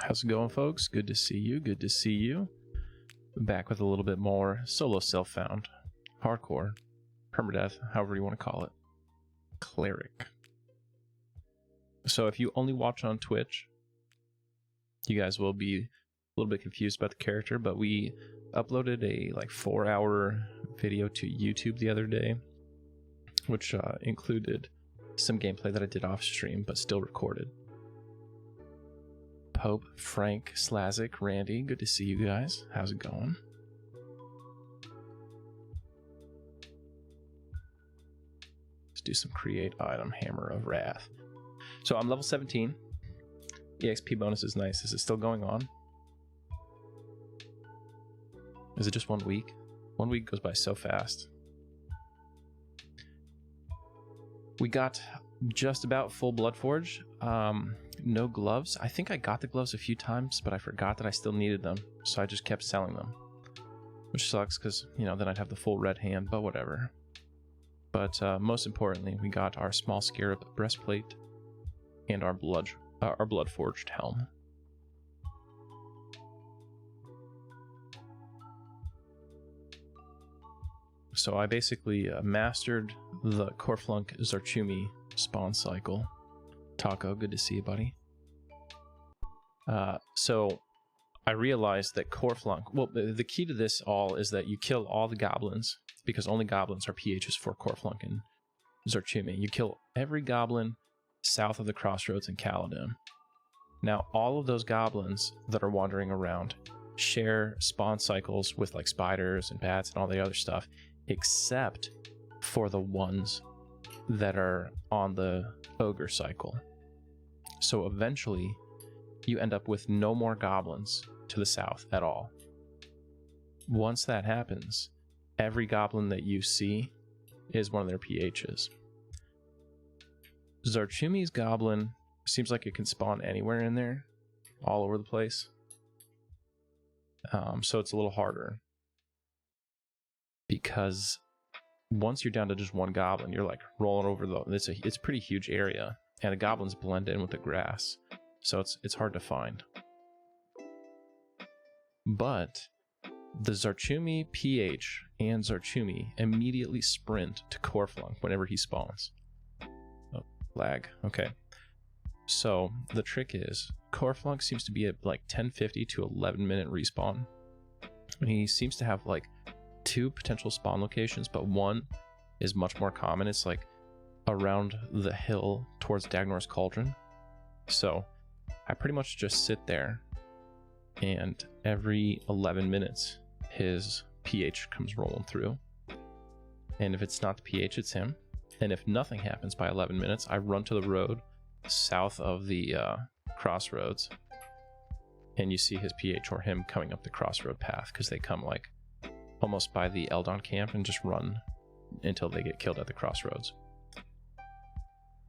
How's it going, folks? Good to see you. Good to see you. Back with a little bit more solo self-found, hardcore, permadeath, however you want to call it. Cleric. So if you only watch on Twitch, you guys will be a little bit confused about the character, but we uploaded a 4-hour video to YouTube the other day, which included some gameplay that I did off stream, but still recorded. Pope, Frank, Slazik, Randy, good to see you guys. How's it going? Let's do some create item, Hammer of Wrath. So I'm level 17. EXP bonus is nice. Is it still going on? Is it just 1 week? 1 week goes by so fast. We got just about full Bloodforge. No gloves. I think I got the gloves a few times, but I forgot that I still needed them, so I just kept selling them, which sucks because, you know, then I'd have the full red hand, but whatever. But most importantly, we got our small scarab breastplate and our blood-forged helm. So I basically mastered the Corflunk Zarchumi spawn cycle. Taco, good to see you, buddy. So I realized that Corflunk, well, the key to this all is that you kill all the goblins, because only goblins are PHs for Corflunk and Zarchumi. You kill every goblin south of the crossroads in Kaladin. Now, all of those goblins that are wandering around share spawn cycles with like spiders and bats and all the other stuff, except for the ones that are on the ogre cycle. So eventually you end up with no more goblins to the south at all. Once that happens, every goblin that you see is one of their PHs. Zarchumi's goblin seems like it can spawn anywhere in there, all over the place. So it's a little harder, because once you're down to just one goblin, you're like rolling over it's a pretty huge area, and the goblins blend in with the grass, so it's hard to find. But the Zarchumi PH and Zarchumi immediately sprint to Corflunk whenever he spawns. Oh, lag. Okay. So the trick is, Corflunk seems to be at like 10:50 to 11-minute respawn. And he seems to have like 2 potential spawn locations, but one is much more common. It's like around the hill towards Dagnor's Cauldron. So I pretty much just sit there, and every 11 minutes his PH comes rolling through, and if it's not the PH, it's him. And if nothing happens by 11 minutes, I run to the road south of the crossroads, and you see his PH or him coming up the crossroad path, because they come like almost by the Eldon camp and just run until they get killed at the crossroads.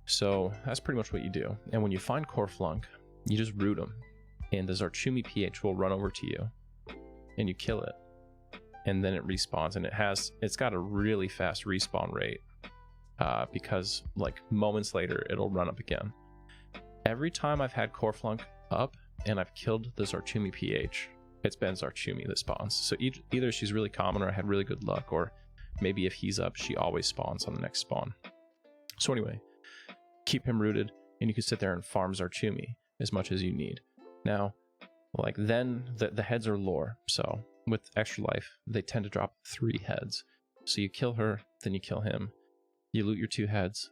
So that's pretty much what you do. And when you find Corflunk, you just root him, and the Zarchumi PH will run over to you, and you kill it, and then it respawns, and it's got a really fast respawn rate, because like moments later it'll run up again. Every time I've had Corflunk up and I've killed the Zarchumi PH, it's been Zarchumi that spawns. So either she's really common, or I had really good luck, or maybe if he's up, she always spawns on the next spawn. So anyway, keep him rooted, and you can sit there and farm Zarchumi as much as you need. Now, like, then the heads are lore, so with extra life, they tend to drop 3 heads. So you kill her, then you kill him, you loot your 2 heads,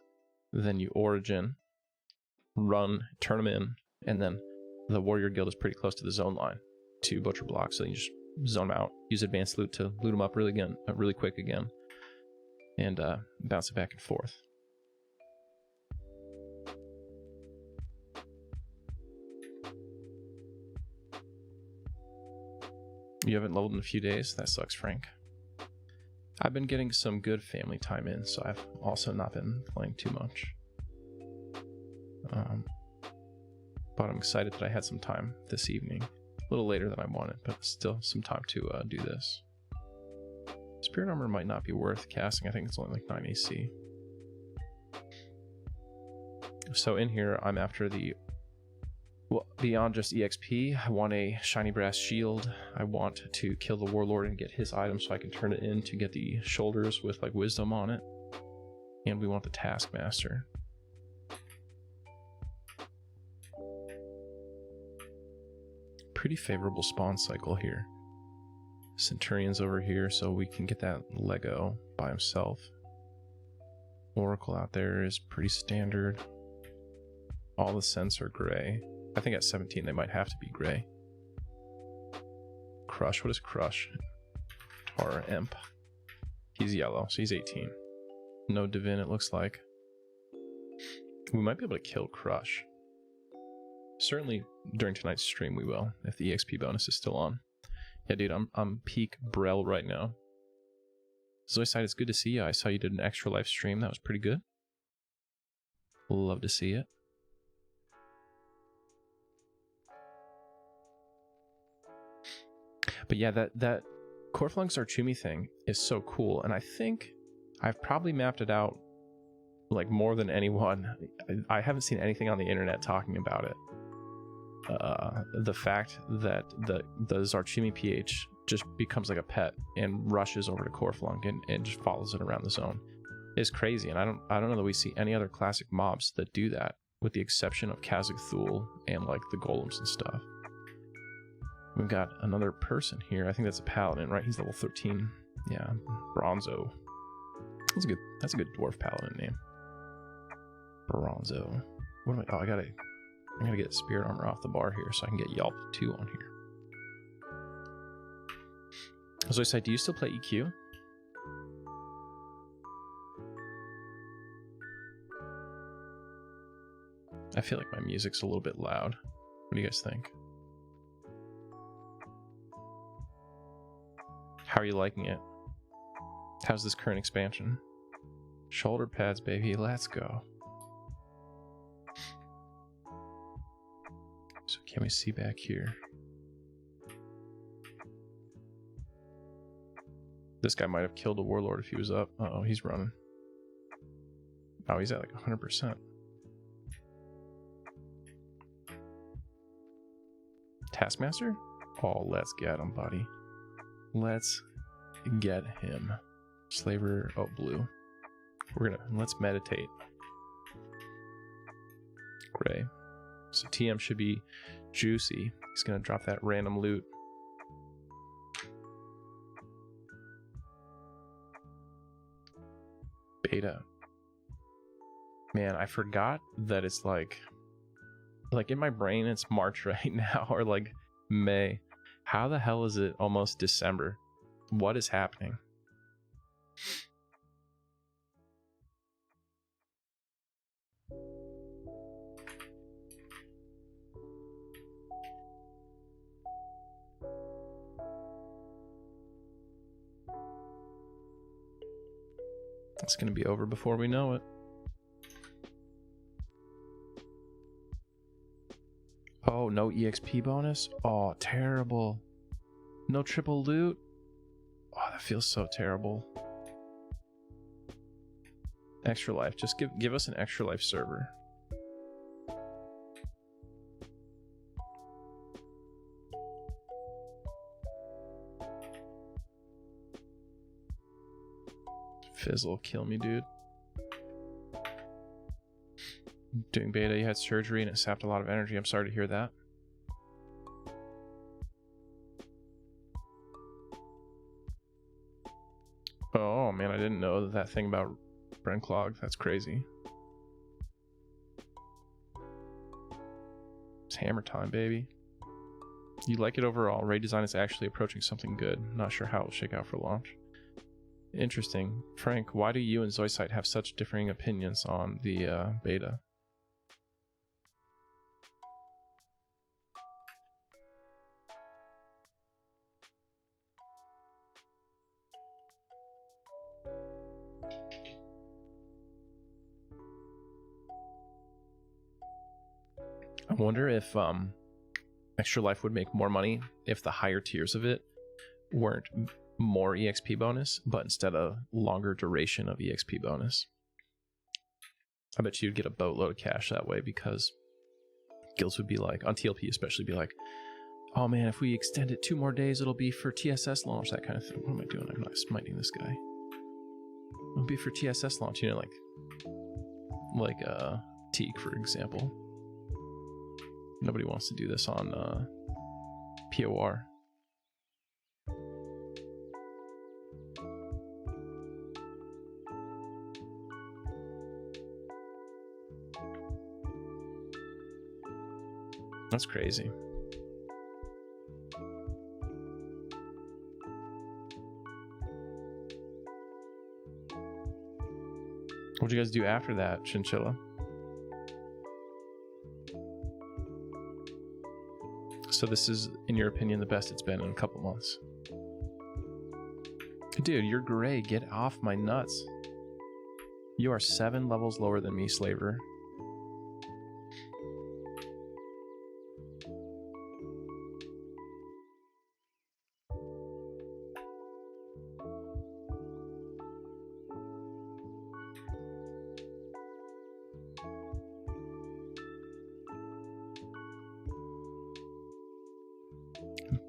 then you origin, run, turn them in, and then the warrior guild is pretty close to the zone line to butcher blocks, so you just zone them out, use advanced loot to loot them up really quick again, and bounce it back and forth. You haven't leveled in a few days? That sucks, Frank. I've been getting some good family time in, so I've also not been playing too much. But I'm excited that I had some time this evening. A little later than I wanted, but still some time to do this. Spirit Armor might not be worth casting. I think it's only like 9 AC. So in here, I'm after the Well, beyond just EXP, I want a shiny brass shield. I want to kill the warlord and get his item so I can turn it in to get the shoulders with like wisdom on it. And we want the taskmaster. Pretty favorable spawn cycle here. Centurion's over here so we can get that Lego by himself. Oracle out there is pretty standard. All the scents are gray. I think at 17 they might have to be gray. Crush, what is Crush? Tar Imp. He's yellow, so he's 18. No Divin, it looks like. We might be able to kill Crush. Certainly during tonight's stream we will, if the EXP bonus is still on. Yeah, dude, I'm peak Brel right now. Zaide, it's good to see you. I saw you did an extra life stream. That was pretty good. Love to see it. But yeah, that Corflunk Zarchumi thing is so cool, and I think I've probably mapped it out like more than anyone. I haven't seen anything on the internet talking about it. The fact that the Zarchumi PH just becomes like a pet and rushes over to Corflunk and just follows it around the zone is crazy, and I don't know that we see any other classic mobs that do that, with the exception of Khazak Thul and like the golems and stuff. We've got another person here. I think that's a paladin, right? He's level 13. Yeah, Bronzo. That's a good dwarf paladin name. Bronzo. What am I? Oh, I gotta get spirit armor off the bar here so I can get Yelp 2 on here. So I said, do you still play EQ? I feel like my music's a little bit loud. What do you guys think? How are you liking it? How's this current expansion? Shoulder pads, baby. Let's go. So can we see back here? This guy might have killed a warlord if he was up. Uh-oh, he's running. Oh, he's at like 100%. Taskmaster? Oh, let's get him, buddy. Let's get him. Slaver, oh, blue. Let's meditate. Gray. So TM should be juicy. He's gonna drop that random loot. Beta. Man, I forgot that it's like in my brain it's March right now, or like May. How the hell is it almost December? What is happening? It's gonna be over before we know it. Oh, no EXP bonus? Oh, terrible. No triple loot? Oh, that feels so terrible. Extra life. Just give us an extra life server. Fizzle, kill me, dude. Doing beta, you had surgery and it sapped a lot of energy. I'm sorry to hear that. Oh man, I didn't know that thing about Brenclog. That's crazy. It's hammer time, baby. You like it overall. Raid design is actually approaching something good. Not sure how it will shake out for launch. Interesting. Frank, why do you and Zaide have such differing opinions on the beta? I wonder if Extra Life would make more money if the higher tiers of it weren't more EXP bonus, but instead a longer duration of EXP bonus. I bet you'd get a boatload of cash that way because guilds would be like, on TLP especially, be like, oh man, if we extend it 2 more days, it'll be for TSS launch, that kind of thing. What am I doing? I'm not smiting this guy. It'll be for TSS launch, you know, like Teak, for example. Nobody wants to do this on POR. That's crazy. What'd you guys do after that, Chinchilla? So this is, in your opinion, the best it's been in a couple months. Dude, you're gray. Get off my nuts. You are 7 levels lower than me, Slaver.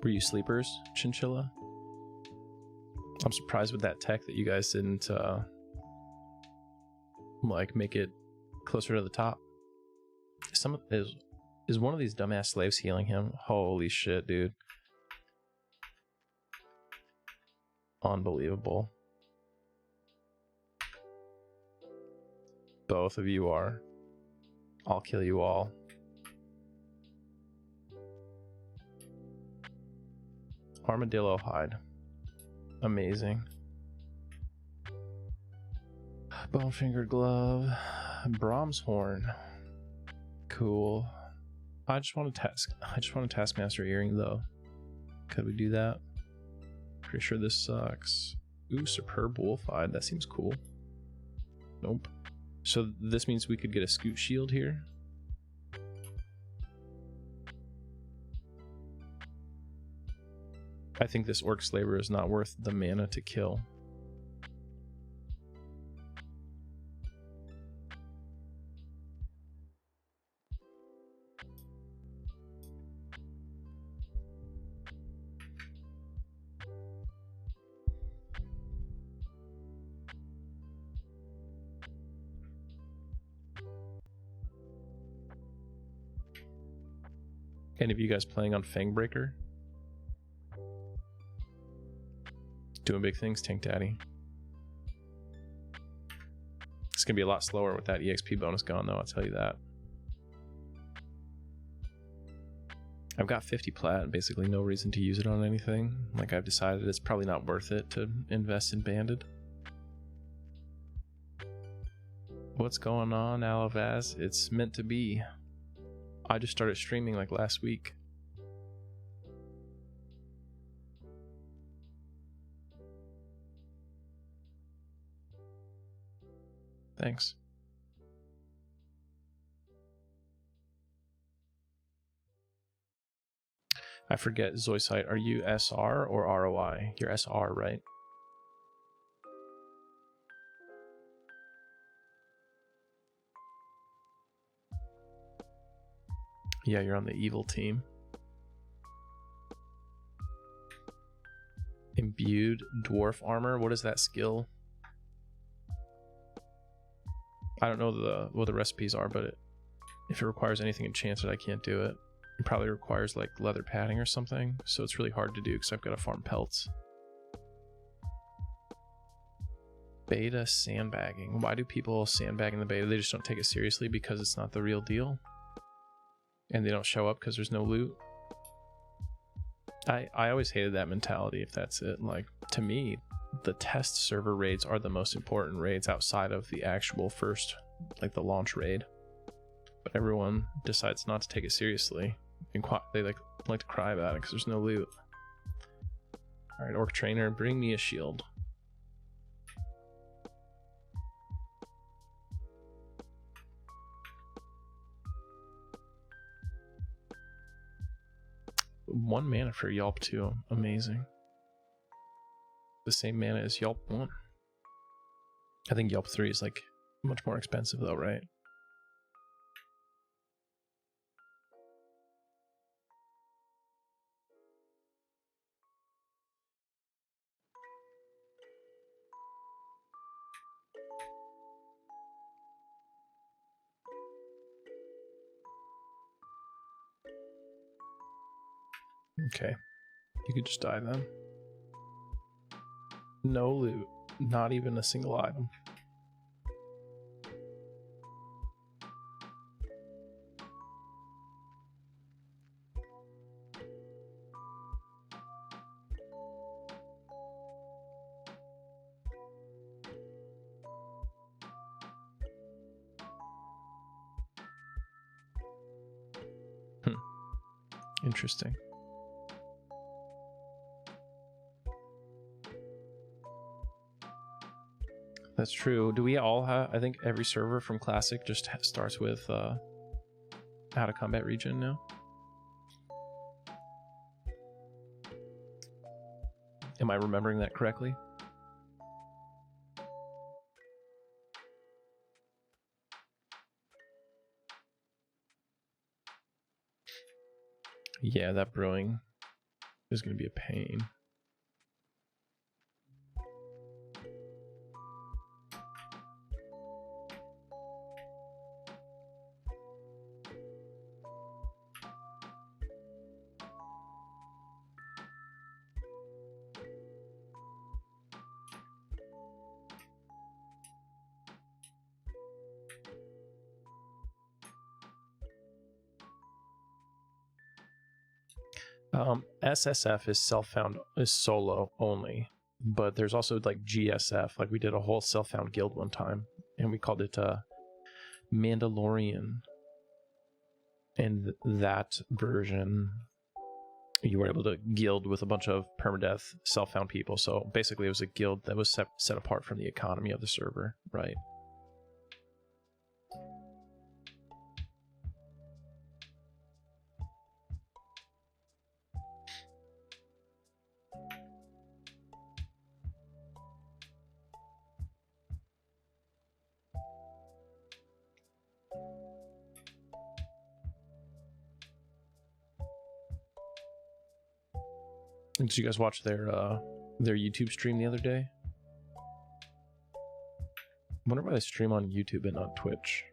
Were you sleepers, Chinchilla? I'm surprised with that tech that you guys didn't like make it closer to the top. Is one of these dumbass slaves healing him? Holy shit, dude. Unbelievable. Both of you are. I'll kill you all. Armadillo hide. Amazing. Bone-fingered glove. Brahm's horn. Cool. I just want a Taskmaster earring though. Could we do that? Pretty sure this sucks. Ooh, superb wolf hide. That seems cool. Nope. So this means we could get a scoot shield here. I think this orc slaver is not worth the mana to kill. Any of you guys playing on Fangbreaker? Doing big things, Tank Daddy. It's gonna be a lot slower with that EXP bonus gone though, I'll tell you that. I've got 50 plat and basically no reason to use it on anything. Like, I've decided it's probably not worth it to invest in Banded. What's going on, Alavaz? It's meant to be. I just started streaming like last week. Thanks. I forget, Zoisite, are you SR or ROI? You're SR, right? Yeah, you're on the evil team. Imbued dwarf armor, what is that skill? I don't know what the recipes are, but if it requires anything enchanted, I can't do it. It probably requires like leather padding or something, so it's really hard to do because I've got to farm pelts. Beta sandbagging. Why do people sandbag in the beta? They just don't take it seriously because it's not the real deal. And they don't show up because there's no loot. I always hated that mentality, if that's it. Like, to me, the test server raids are the most important raids outside of the actual first, like the launch raid. But everyone decides not to take it seriously. And they like to cry about it because there's no loot. Alright, Orc Trainer, bring me a shield. One mana for Yelp 2. Amazing. The same mana as Yelp 1. I think Yelp 3 is like much more expensive though, right? Okay. You could just die then. No loot. Not even a single item. Interesting. That's true. Do we all have... I think every server from Classic just starts with out of combat region now. Am I remembering that correctly? Yeah, that brewing is going to be a pain. SSF is self-found, is solo only, but there's also like GSF. Like we did a whole self-found guild one time, and we called it Mandalorian. And that version, you were able to guild with a bunch of permadeath self-found people. So basically, it was a guild that was set apart from the economy of the server, right? Did you guys watch their YouTube stream the other day? I wonder why they stream on YouTube and not Twitch.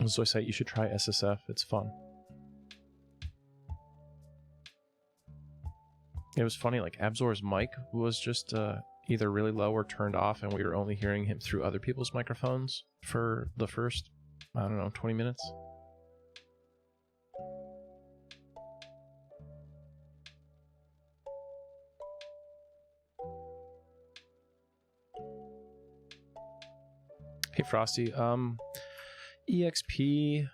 So I say you should try SSF. It's fun. It was funny, like Absor's mic was just either really low or turned off, and we were only hearing him through other people's microphones for the first, I don't know, 20 minutes. Hey Frosty, EXP,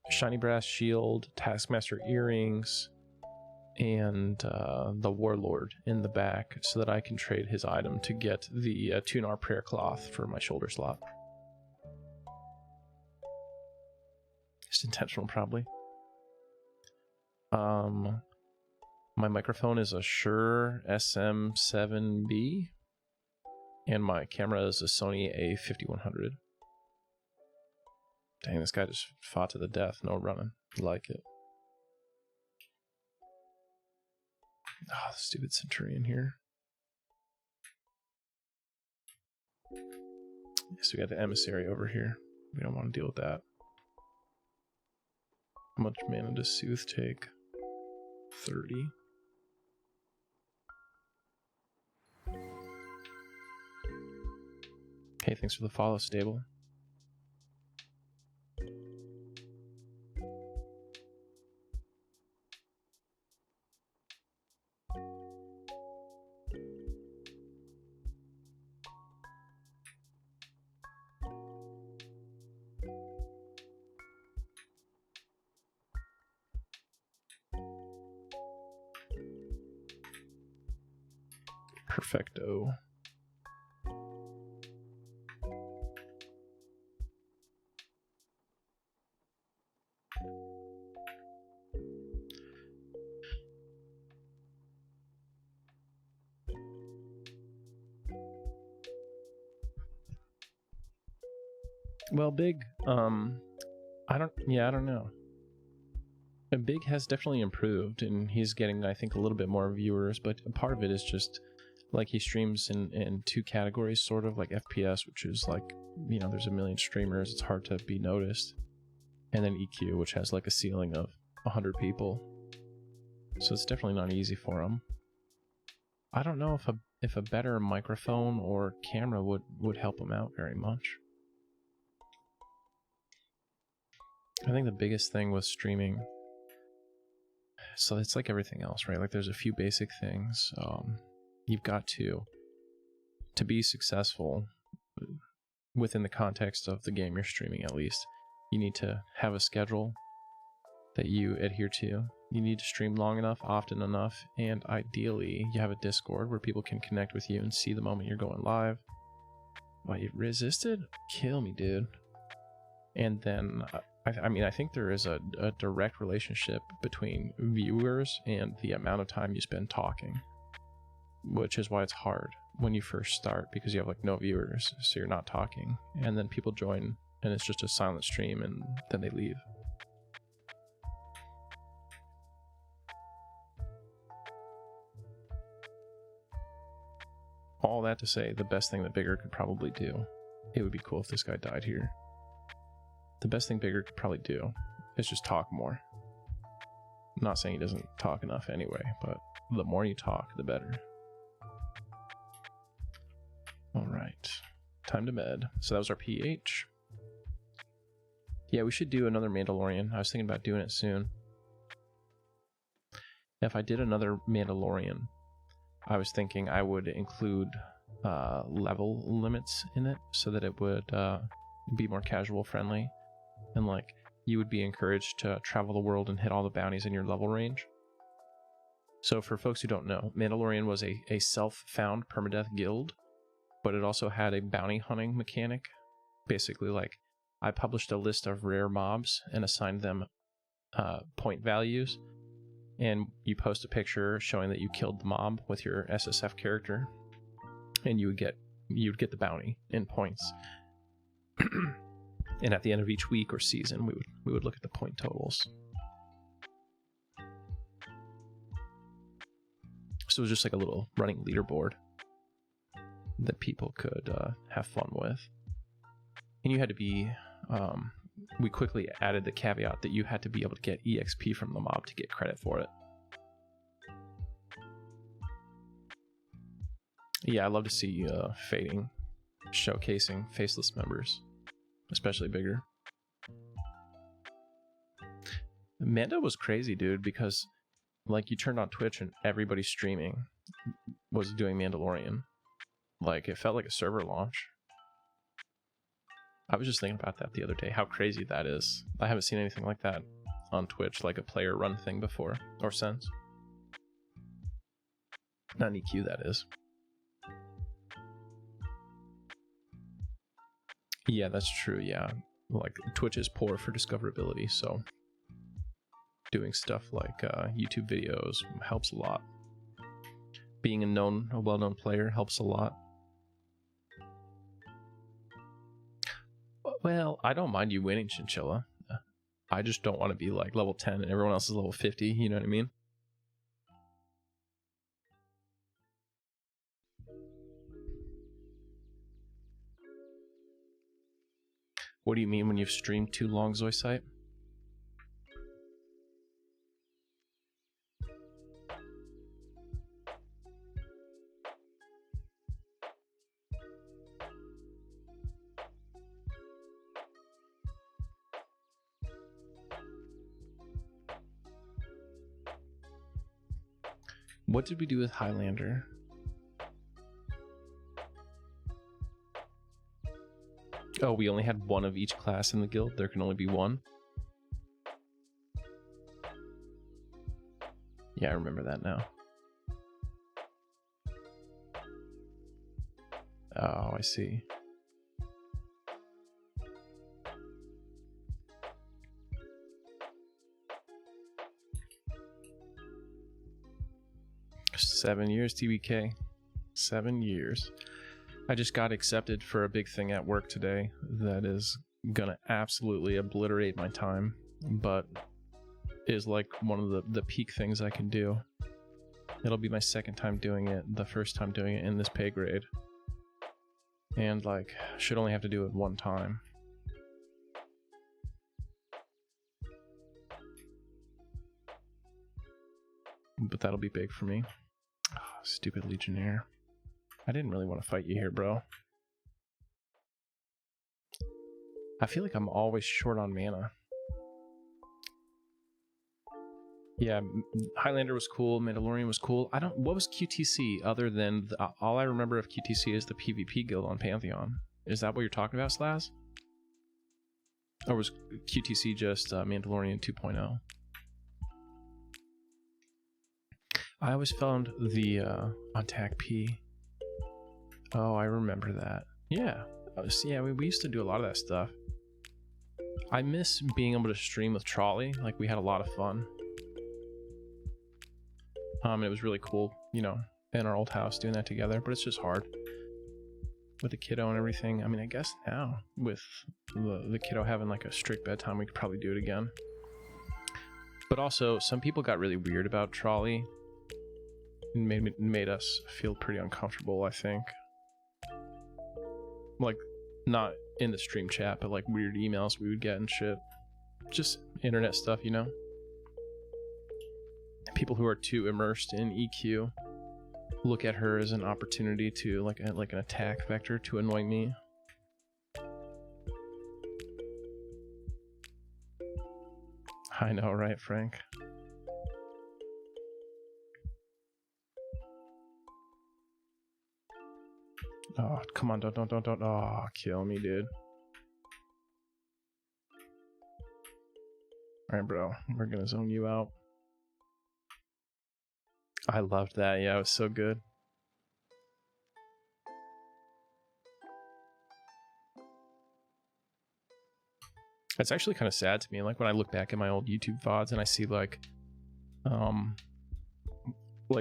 Shiny Brass Shield, Taskmaster Earrings, and the Warlord in the back so that I can trade his item to get the Tunar Prayer Cloth for my shoulder slot. Just intentional, probably. My microphone is a Shure SM7B, and my camera is a Sony A5100. Dang, this guy just fought to the death, no running. Like it. Oh, the stupid Centurion here. Yes, we got the Emissary over here. We don't want to deal with that. How much mana does Soothe take? 30. Hey, thanks for the follow, Stable. Perfecto. Well, Big, I don't know. And Big has definitely improved, and he's getting, I think, a little bit more viewers, but a part of it is just like he streams in two categories, sort of like FPS, which is like, you know, there's a million streamers, it's hard to be noticed, and then EQ, which has like a ceiling of 100 people. So it's definitely not easy for him. I don't know if a better microphone or camera would help him out very much. I think the biggest thing with streaming, so it's like everything else, right? Like there's a few basic things. You've got to be successful within the context of the game you're streaming, at least. You need to have a schedule that you adhere to. You need to stream long enough, often enough, and ideally you have a Discord where people can connect with you and see the moment you're going live. Why, you resisted? Kill me, dude. And then, I mean, I think there is a direct relationship between viewers and the amount of time you spend talking, which is why it's hard when you first start, because you have like no viewers, so you're not talking, and then people join and it's just a silent stream and then they leave. All that to say, the best thing that Bigger could probably do, it would be cool if this guy died here. The best thing Bigger could probably do is just talk more. I'm not saying he doesn't talk enough anyway, but the more you talk, the better. Alright, time to med. So that was our PH. Yeah, we should do another Mandalorian. I was thinking about doing it soon. If I did another Mandalorian, I was thinking I would include level limits in it so that it would be more casual friendly, and like you would be encouraged to travel the world and hit all the bounties in your level range. So for folks who don't know, Mandalorian was a self-found permadeath guild, but it also had a bounty hunting mechanic. Basically, like, I published a list of rare mobs and assigned them point values, and you post a picture showing that you killed the mob with your SSF character, and you'd get the bounty in points. And at the end of each week or season, we would look at the point totals. So it was just like a little running leaderboard that people could have fun with. And you had to be, we quickly added the caveat that you had to be able to get EXP from the mob to get credit for it. Yeah, I love to see fading, showcasing faceless members, especially Bigger. Manda was crazy, dude, because like you turned on Twitch and everybody streaming was doing Mandalorian. Like it felt like a server launch. I was just thinking about that the other day, how crazy that is. I haven't seen anything like that on Twitch, like a player run thing before, or since. Not an EQ, that is. Yeah, that's true, yeah. Like, Twitch is poor for discoverability, so doing stuff like YouTube videos helps a lot. Being a well-known player helps a lot. Well, I don't mind you winning, Chinchilla. I just don't want to be like level 10 and everyone else is level 50, you know what I mean? What do you mean when you've streamed too long, Zoisite? What did we do with Highlander? Oh, we only had one of each class in the guild. There can only be one. Yeah, I remember that now. Oh, I see. $7 years, TBK. 7 years. I just got accepted for a big thing at work today that is gonna absolutely obliterate my time, but is like one of the peak things I can do. It'll be my second time doing it, the first time doing it in this pay grade. And like, should only have to do it one time. But that'll be big for me. Oh, stupid Legionnaire. I didn't really want to fight you here, bro. I feel like I'm always short on mana. Yeah, Highlander was cool, Mandalorian was cool. What was QTC other than, all I remember of QTC is the PvP guild on Pantheon. Is that what you're talking about, Slaz? Or was QTC just Mandalorian 2.0? I always found the on TAC P. Oh, I remember that. Yeah, yeah, we used to do a lot of that stuff. I miss being able to stream with Trolley. Like, we had a lot of fun. It was really cool, you know, in our old house doing that together, but it's just hard with the kiddo and everything. I mean, I guess now with the kiddo having like a strict bedtime, we could probably do it again. But also, some people got really weird about Trolley and made us feel pretty uncomfortable, I think. Like, not in the stream chat, but like weird emails we would get and shit. Just internet stuff, you know? People who are too immersed in EQ look at her as an opportunity to like an attack vector to annoy me. I know, right, Frank? Oh, come on, don't. Oh, kill me, dude. Alright, bro. We're gonna zone you out. I loved that. Yeah, it was so good. It's actually kind of sad to me. Like, when I look back at my old YouTube VODs and I see like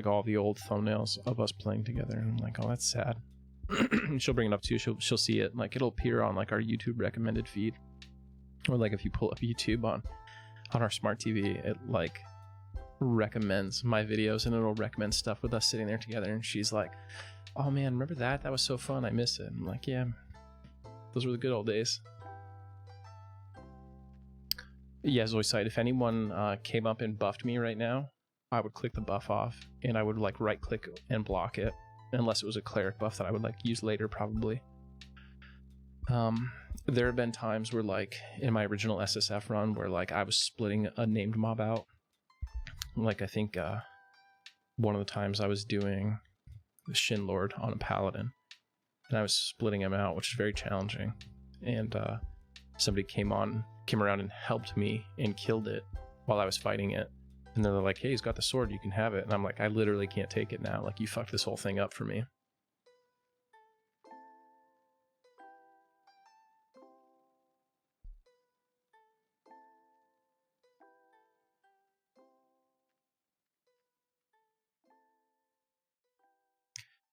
all the old thumbnails of us playing together, and I'm like, oh, that's sad. She'll bring it up too. She'll see it. Like, it'll appear on like our YouTube recommended feed, or like if you pull up YouTube on our smart TV, it like recommends my videos and it'll recommend stuff with us sitting there together. And she's like, "Oh man, remember that? That was so fun. I miss it." I'm like, "Yeah, those were the good old days." Yeah, Zoisite, if anyone came up and buffed me right now, I would click the buff off and I would like right click and block it, unless it was a cleric buff that I would like use later probably. There have been times where like in my original SSF run where like I was splitting a named mob out. Like, I think one of the times I was doing the Shin Lord on a paladin and I was splitting him out, which is very challenging. And somebody came around and helped me and killed it while I was fighting it. And then they're like, "Hey, he's got the sword, you can have it." And I'm like, "I literally can't take it now. Like, you fucked this whole thing up for me."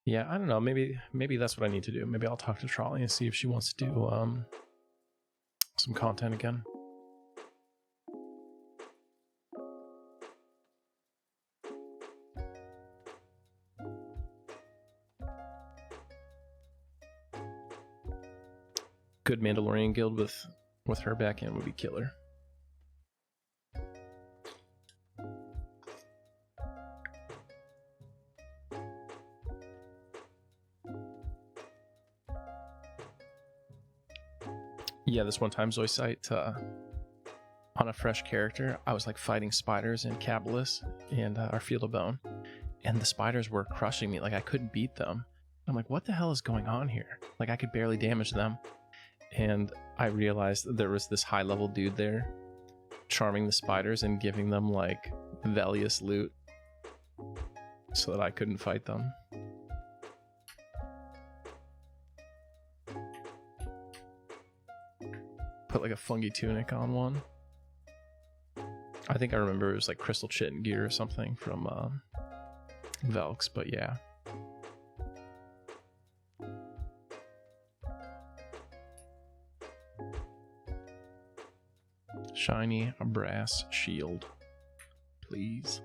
Yeah, I don't know. Maybe that's what I need to do. Maybe I'll talk to Trolley and see if she wants to do some content again. Good Mandalorian guild with her back in would be killer. Yeah, this one time Zoisite, on a fresh character, I was like fighting spiders in Cabalus and our Field of Bone, and the spiders were crushing me. Like, I couldn't beat them. I'm like, what the hell is going on here? Like, I could barely damage them. And I realized that there was this high level dude there charming the spiders and giving them like Velius loot so that I couldn't fight them. Put like a fungi tunic on one. I think I remember it was like crystal chitin gear or something from Velks, but yeah. Shiny brass shield. please.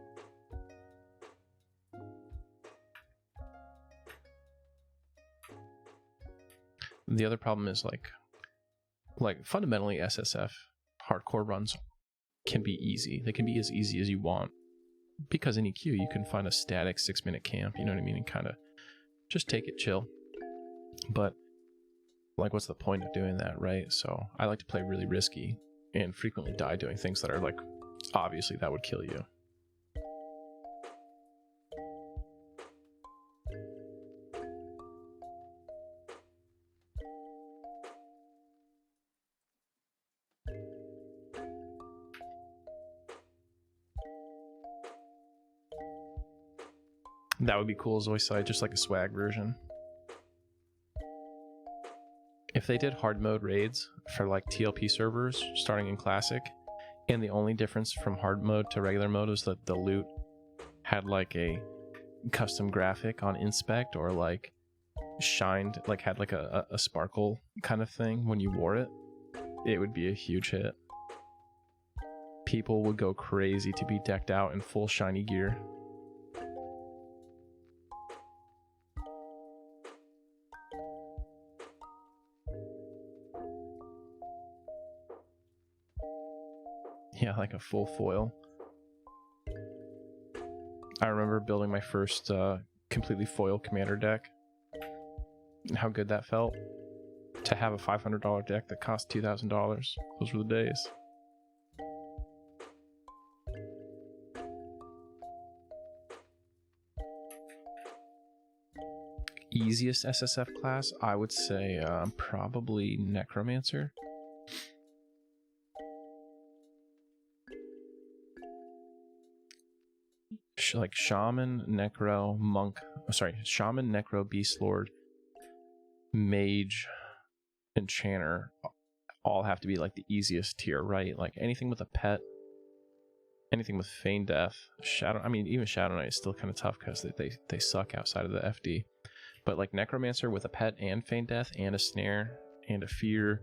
The other problem is like fundamentally SSF hardcore runs can be easy. They can be as easy as you want because in EQ you can find a static 6-minute camp, you know what I mean, and kind of just take it chill. But like, what's the point of doing that, right? So I like to play really risky and frequently die doing things that are like, obviously that would kill you. That would be cool, Zoisite, just like a swag version. If they did hard mode raids for like TLP servers starting in Classic, and the only difference from hard mode to regular mode was that the loot had like a custom graphic on inspect, or like shined, like had like a sparkle kind of thing when you wore it, it would be a huge hit. People would go crazy to be decked out in full shiny gear. Yeah, like a full foil. I remember building my first completely foil commander deck. And how good that felt. To have a $500 deck that cost $2,000. Those were the days. Easiest SSF class, I would say probably Necromancer. Like Shaman, Necro, Monk, Shaman, Necro, Beast Lord, Mage, Enchanter all have to be like the easiest tier, right? Like anything with a pet, anything with Feign Death, Shadow, I mean even Shadow Knight is still kind of tough because they suck outside of the FD. But like Necromancer with a pet and Feign Death and a Snare and a Fear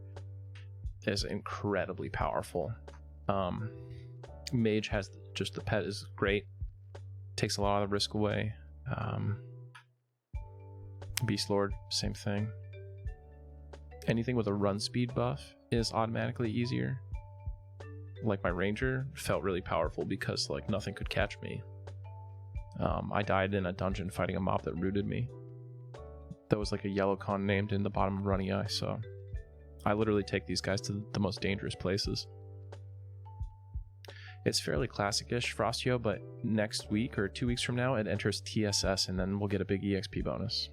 is incredibly powerful. Mage has just the pet is great. Takes a lot of the risk away. Beast Lord, same thing. Anything with a run speed buff is automatically easier. Like my Ranger felt really powerful because like nothing could catch me. I died in a dungeon fighting a mob that rooted me. There was like a yellow con named in the bottom of Runny Eye, so I literally take these guys to the most dangerous places. It's fairly classic-ish Frostio, but next week or 2 weeks from now, it enters TSS, and then we'll get a big EXP bonus.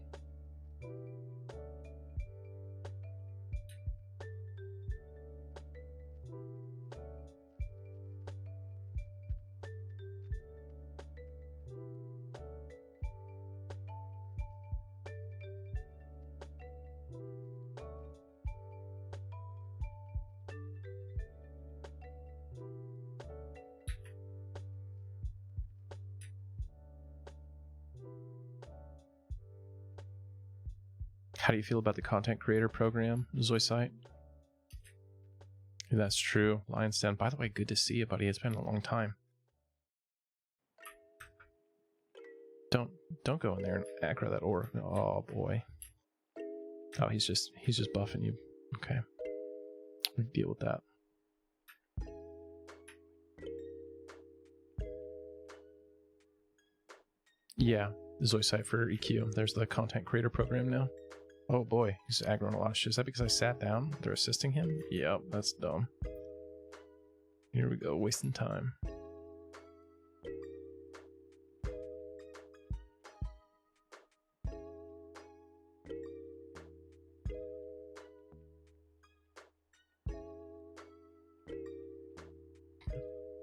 How do you feel about the content creator program, Zoisite? That's true. Lion's Den. By the way, good to see you, buddy. It's been a long time. Don't go in there and aggro that orc. Oh boy. Oh, he's just buffing you. Okay. We deal with that. Yeah, Zoisite for EQ. There's the content creator program now. Oh boy, he's aggroing a lot of shit. Is that because I sat down? They're assisting him? Yep, that's dumb. Here we go, wasting time.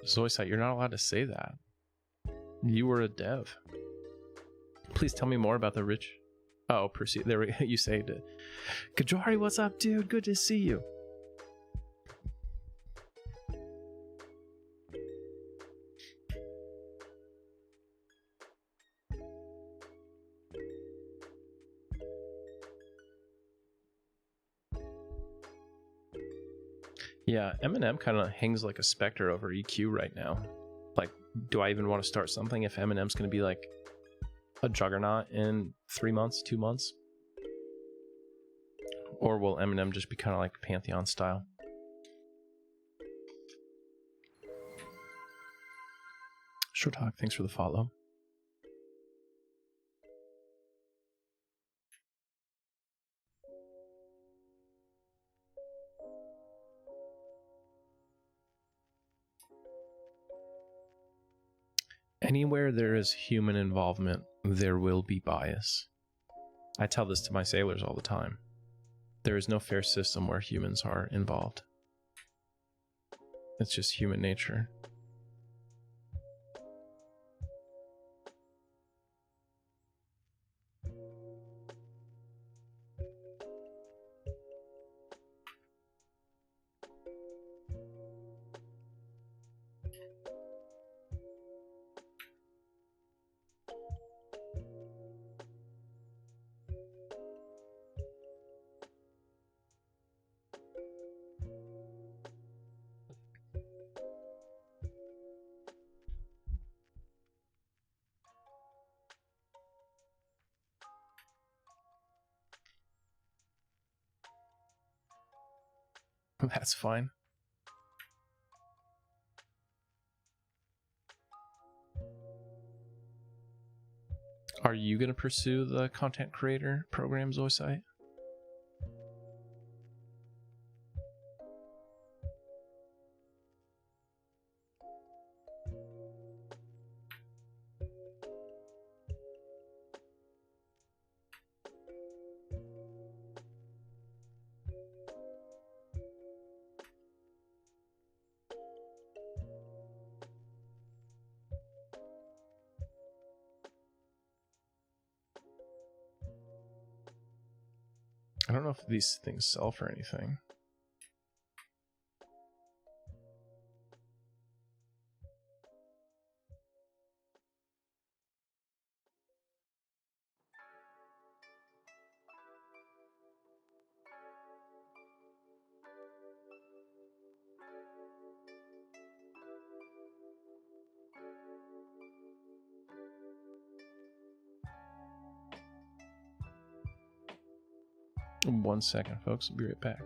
Zoisite, you're not allowed to say that. You were a dev. Please tell me more about the rich... Oh, proceed. There we go. You saved it. Kajori, what's up, dude? Good to see you. Yeah, Eminem kind of hangs like a specter over EQ right now. Like, do I even want to start something if Eminem's going to be like a juggernaut in 3 months, 2 months? Or will Eminem just be kind of like Pantheon style? Sure Talk, thanks for the follow. Anywhere there is human involvement, there will be bias. I tell this to my sailors all the time. There is no fair system where humans are involved. It's just human nature. That's fine. Are you going to pursue the content creator program, Zoisite? I don't know if these things sell for anything. One second, folks. I'll be right back.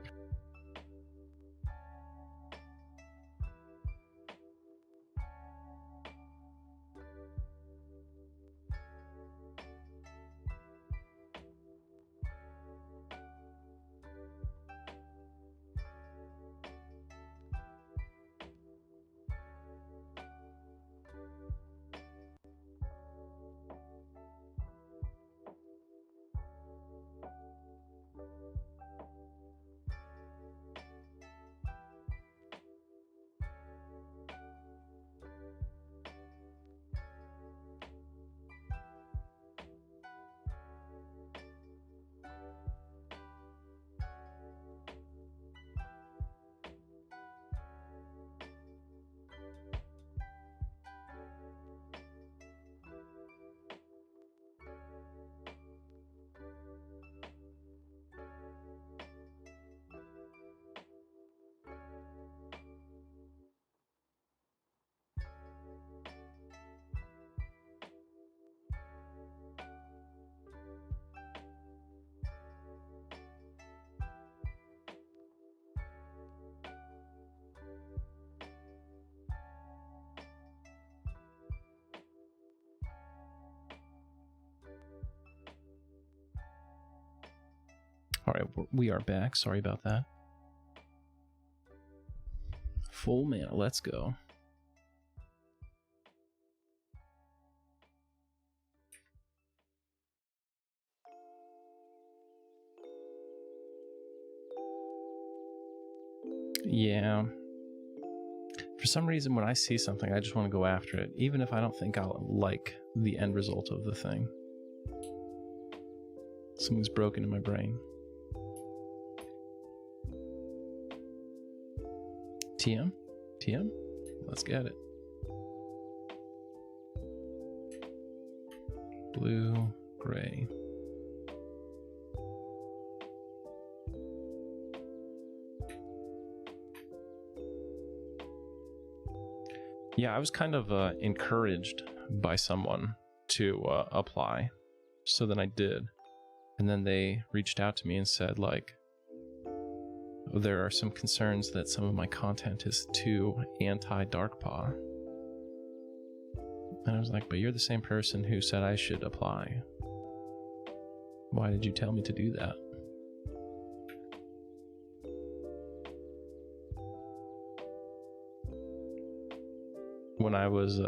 All right, we are back. Sorry about that. Full mana, let's go. Yeah. For some reason, when I see something, I just want to go after it, even if I don't think I'll like the end result of the thing. Something's broken in my brain. TM? TM? Let's get it. Blue, gray. Yeah, I was kind of encouraged by someone to apply, so then I did. And then they reached out to me and said, like, there are some concerns that some of my content is too anti-Darkpaw. And I was like, but you're the same person who said I should apply. Why did you tell me to do that? When I was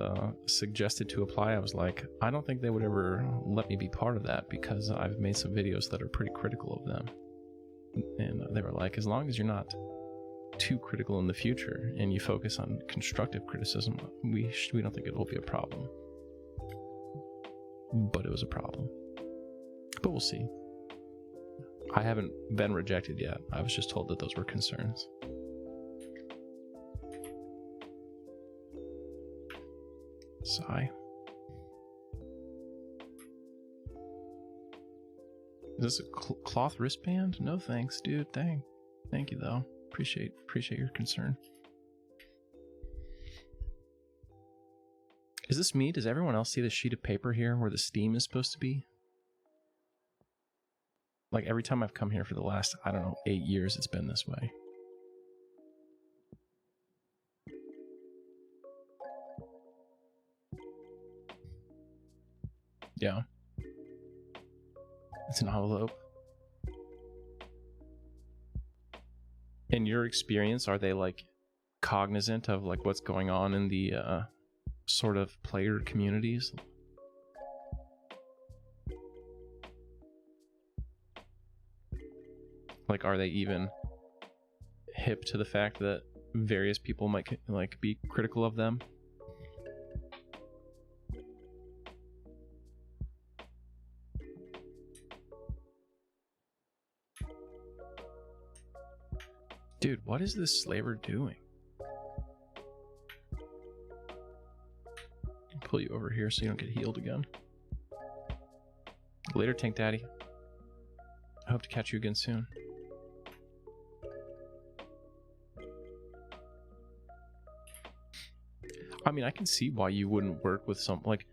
suggested to apply, I was like, I don't think they would ever let me be part of that because I've made some videos that are pretty critical of them. And they were like, as long as you're not too critical in the future and you focus on constructive criticism, we don't think it will be a problem. But it was a problem. But we'll see. I haven't been rejected yet. I was just told that those were concerns. Sigh. Is this a cloth wristband? No thanks, dude. Thank you though. Appreciate your concern. Is this me? Does everyone else see the sheet of paper here where the steam is supposed to be? Like every time I've come here for the last, I don't know, 8 years, it's been this way. Yeah. It's an envelope. In your experience, are they like cognizant of like what's going on in the sort of player communities? Like, are they even hip to the fact that various people might like be critical of them? Dude, what is this slaver doing? I'll pull you over here so you don't get healed again. Later, Tank Daddy. I hope to catch you again soon. I mean, I can see why you wouldn't work with some, like,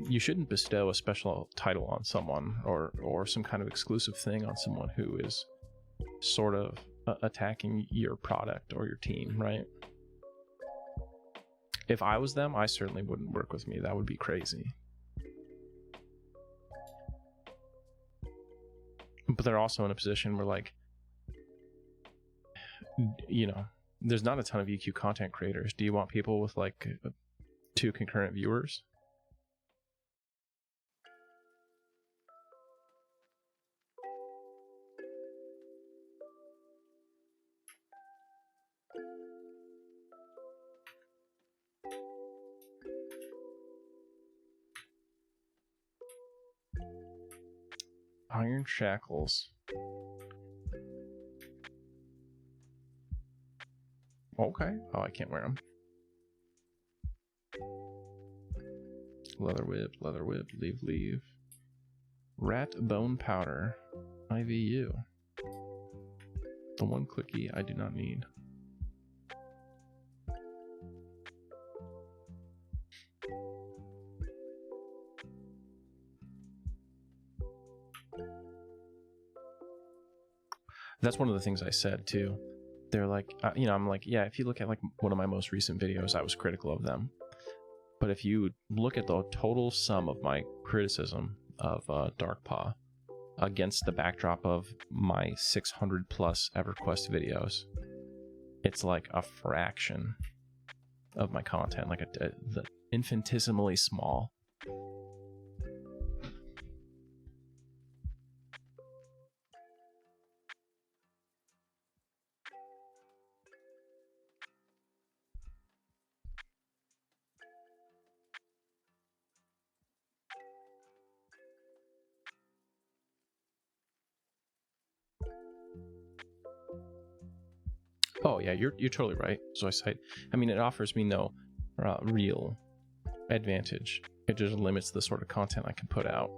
you shouldn't bestow a special title on someone or some kind of exclusive thing on someone who is sort of attacking your product or your team, right? If I was them, I certainly wouldn't work with me. That would be crazy. But they're also in a position where, like, you know, there's not a ton of EQ content creators. Do you want people with like 2 concurrent viewers? Iron shackles. Okay. Oh, I can't wear them. Leather whip, leave. Rat bone powder. IVU. The one clicky I do not need. That's one of the things I said too. They're like, you know, I'm like, yeah, if you look at like one of my most recent videos, I was critical of them. But if you look at the total sum of my criticism of Darkpaw against the backdrop of my 600 plus EverQuest videos, it's like a fraction of my content, like the infinitesimally small. Oh yeah, you're totally right. So I mean, it offers me no real advantage. It just limits the sort of content I can put out.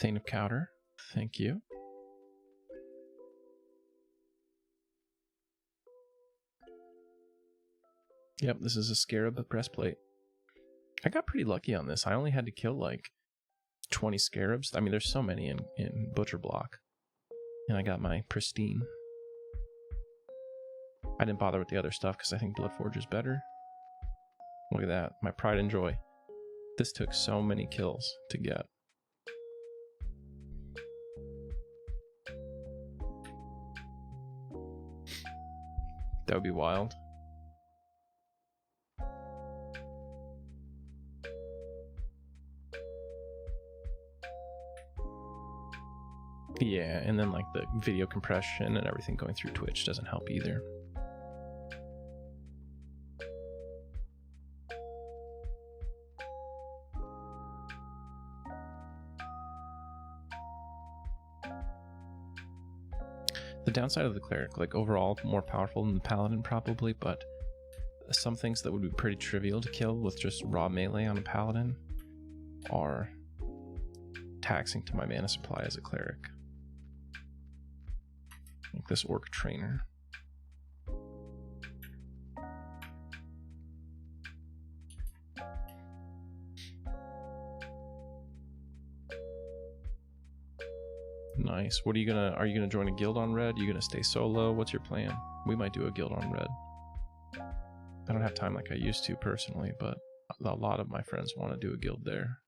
Thane of Cowder. Thank you. Yep, this is a Scarab breastplate. I got pretty lucky on this. I only had to kill like 20 Scarabs. I mean, there's so many in Butcher Block. And I got my pristine. I didn't bother with the other stuff because I think Bloodforge is better. Look at that. My pride and joy. This took so many kills to get. That would be wild. Yeah, and then like the video compression and everything going through Twitch doesn't help either. The downside of the Cleric, like overall more powerful than the Paladin probably, but some things that would be pretty trivial to kill with just raw melee on a Paladin are taxing to my mana supply as a Cleric. Like this Orc Trainer. Nice. What are you gonna join a guild on red? Are you gonna stay solo? What's your plan? We might do a guild on red. I don't have time like I used to personally, but a lot of my friends want to do a guild there.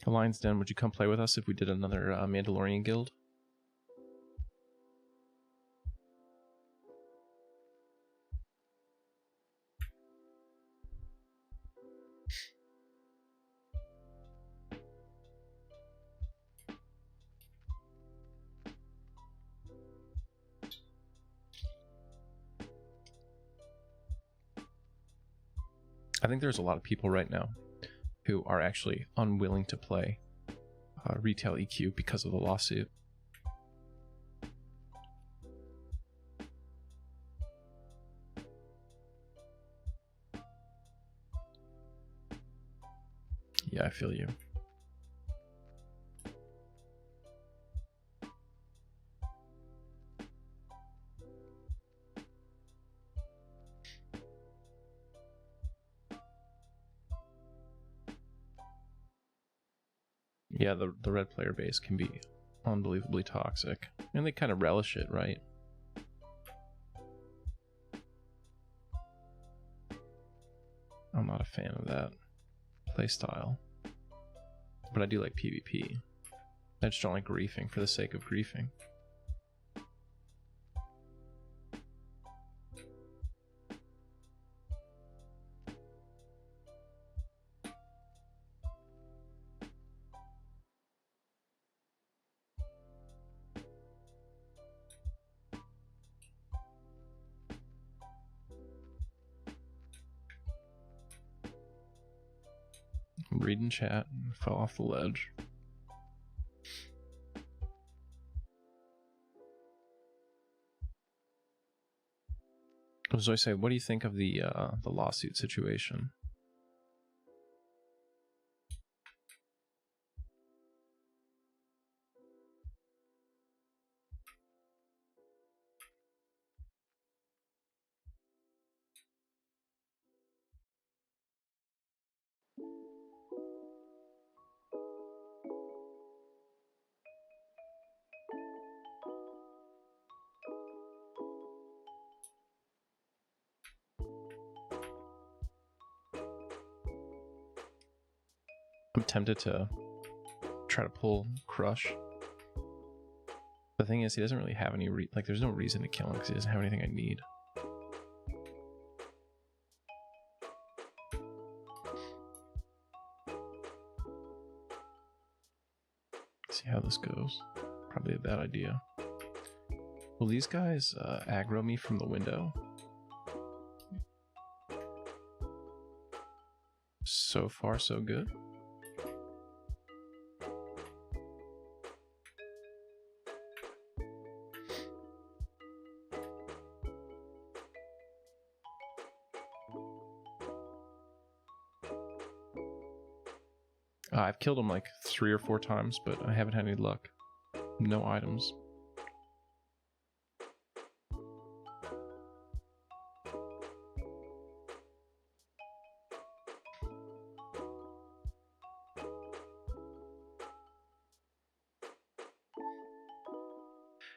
Lion's Den, would you come play with us if we did another Mandalorian guild? I think there's a lot of people right now who are actually unwilling to play retail EQ because of the lawsuit. Yeah, I feel you. Yeah, the red player base can be unbelievably toxic. And they kind of relish it, right? I'm not a fan of that playstyle. But I do like PvP. I just don't like griefing for the sake of griefing. Reading chat and fell off the ledge. So I say, what do you think of the lawsuit situation? I'm tempted to try to pull Crush. The thing is, he doesn't really have any there's no reason to kill him because he doesn't have anything I need. See how this goes. Probably a bad idea. Will these guys aggro me from the window? So far, so good. I've killed him like 3 or 4 times, but I haven't had any luck. No items.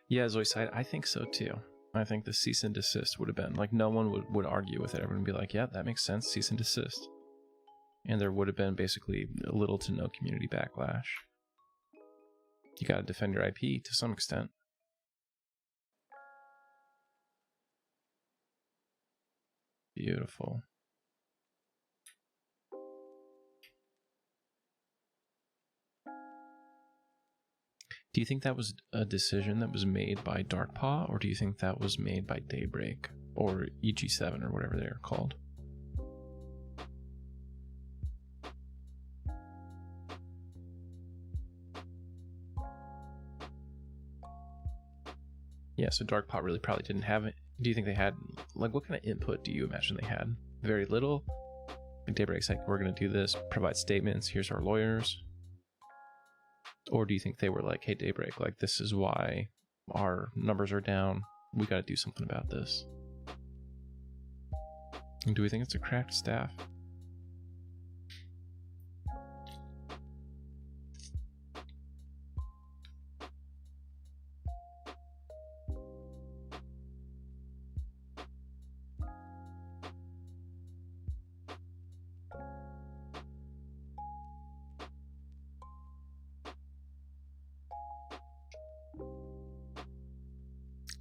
Yeah, Zoiside, I think so too. I think the cease and desist would have been, like, no one would argue with it. Everyone would be like, yeah, that makes sense, cease and desist. And there would have been basically little to no community backlash. You gotta defend your IP to some extent. Beautiful. Do you think that was a decision that was made by Darkpaw, or do you think that was made by Daybreak, or EG7, or whatever they're called? Yeah, so Darkpaw really probably didn't have it. Do you think they had, like, what kind of input do you imagine they had? Very little? Like Daybreak's like, we're going to do this, provide statements, here's our lawyers. Or do you think they were like, hey, Daybreak, like, this is why our numbers are down. We got to do something about this. And do we think it's a cracked staff?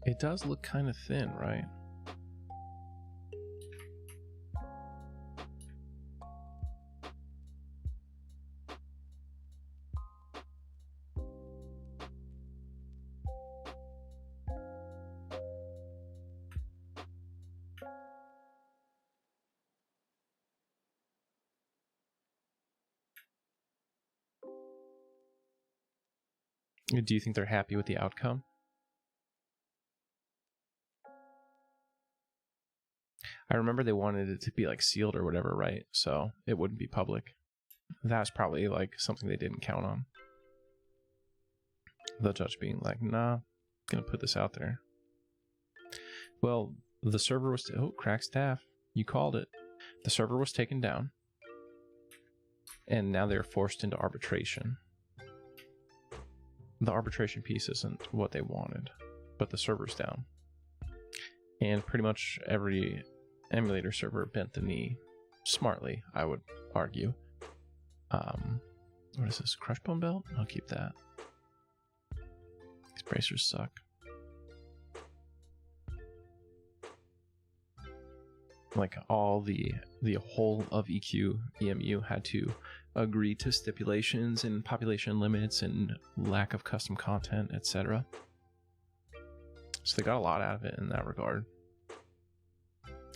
It does look kind of thin, right? Do you think they're happy with the outcome? I remember they wanted it to be like sealed or whatever, right? So it wouldn't be public. That's probably like something they didn't count on. The judge being like, nah, I'm gonna put this out there. Well, the server was, oh, cracked staff. You called it. The server was taken down. And now they're forced into arbitration. The arbitration piece isn't what they wanted, but the server's down. And pretty much every emulator server bent the knee smartly, I would argue. What is this? Crushbone belt? I'll keep that. These bracers suck. Like all the whole of EQ EMU had to agree to stipulations and population limits and lack of custom content, etc. So they got a lot out of it in that regard.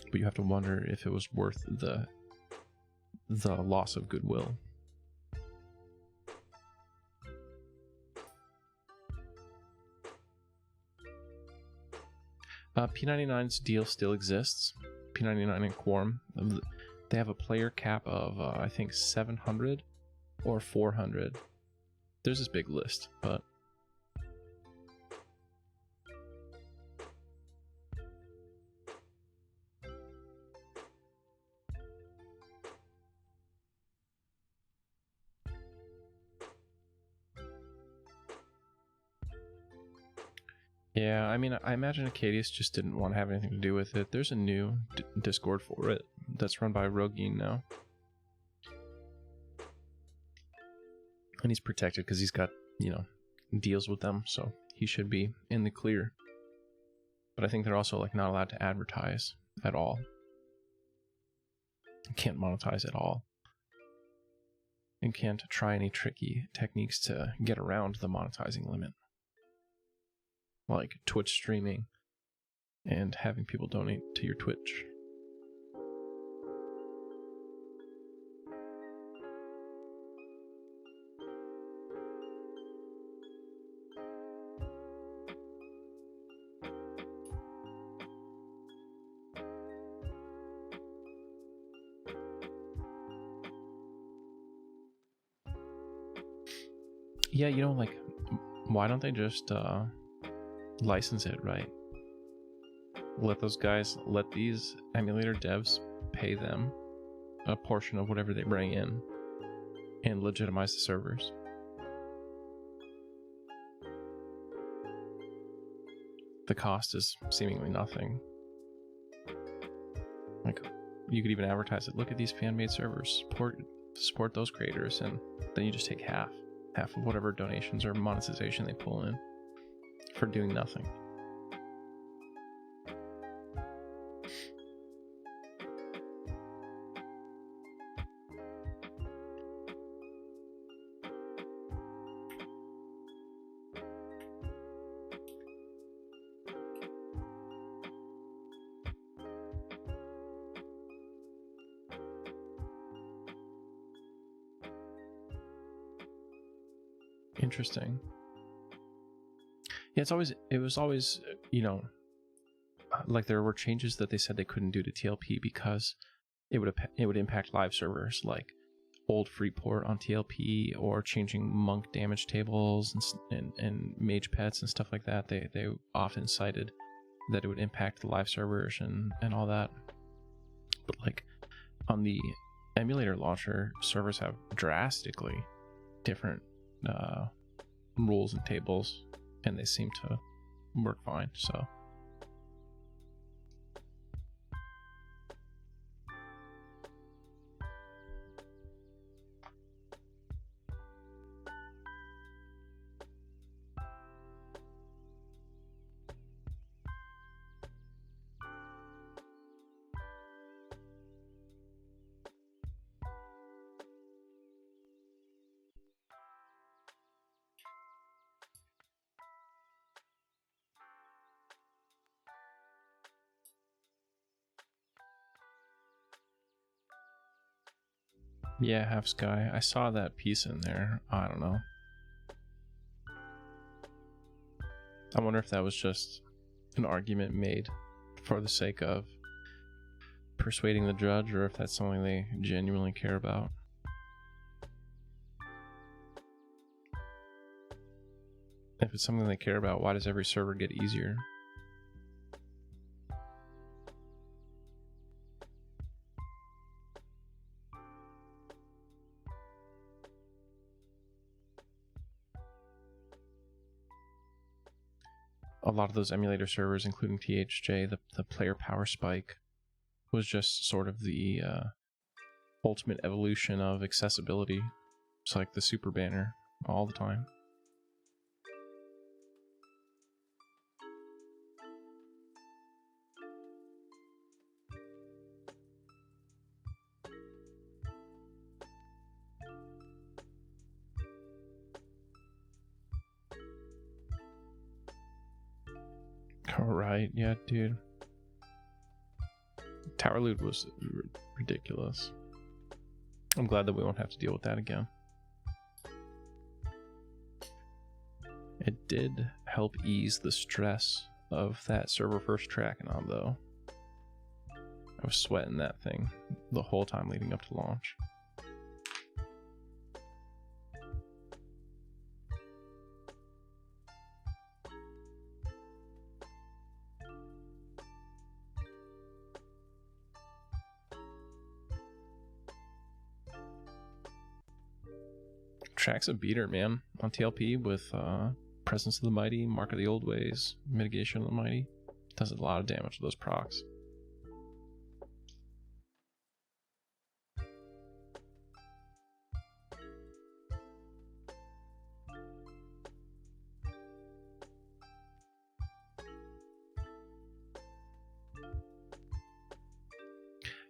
But you have to wonder if it was worth the loss of goodwill. P99's deal still exists. P99 and Quorum. They have a player cap of, I think, 700 or 400. There's this big list, but... yeah, I mean, I imagine Acadius just didn't want to have anything to do with it. There's a new Discord for it that's run by Rogine now. And he's protected because he's got, you know, deals with them, so he should be in the clear. But I think they're also, like, not allowed to advertise at all. Can't monetize at all. And can't try any tricky techniques to get around the monetizing limit. Like Twitch streaming and having people donate to your Twitch. Yeah, you know, like, why don't they just license it, right? Let these emulator devs pay them a portion of whatever they bring in and legitimize the servers. The cost is seemingly nothing. Like, you could even advertise it. Look at these fan-made servers. Support those creators, and then you just take half of whatever donations or monetization they pull in for doing nothing. Interesting. Yeah, it was always, you know, like there were changes that they said they couldn't do to TLP because it would impact live servers, like old Freeport on TLP, or changing monk damage tables and mage pets and stuff like that. They often cited that it would impact the live servers and all that. But like on the emulator launcher, servers have drastically different rules and tables, and they seem to work fine. So yeah, Half Sky, I saw that piece in there. I don't know. I wonder if that was just an argument made for the sake of persuading the judge, or if that's something they genuinely care about. If it's something they care about, why does every server get easier? A lot of those emulator servers, including THJ, the player power spike was just sort of the ultimate evolution of accessibility. It's like the super banner all the time. Alright, yeah, dude. Tower loot was ridiculous. I'm glad that we won't have to deal with that again. It did help ease the stress of that server first tracking on, though. I was sweating that thing the whole time leading up to launch. Track's a beater, man, on TLP with Presence of the Mighty, Mark of the Old Ways, Mitigation of the Mighty. Does a lot of damage to those procs.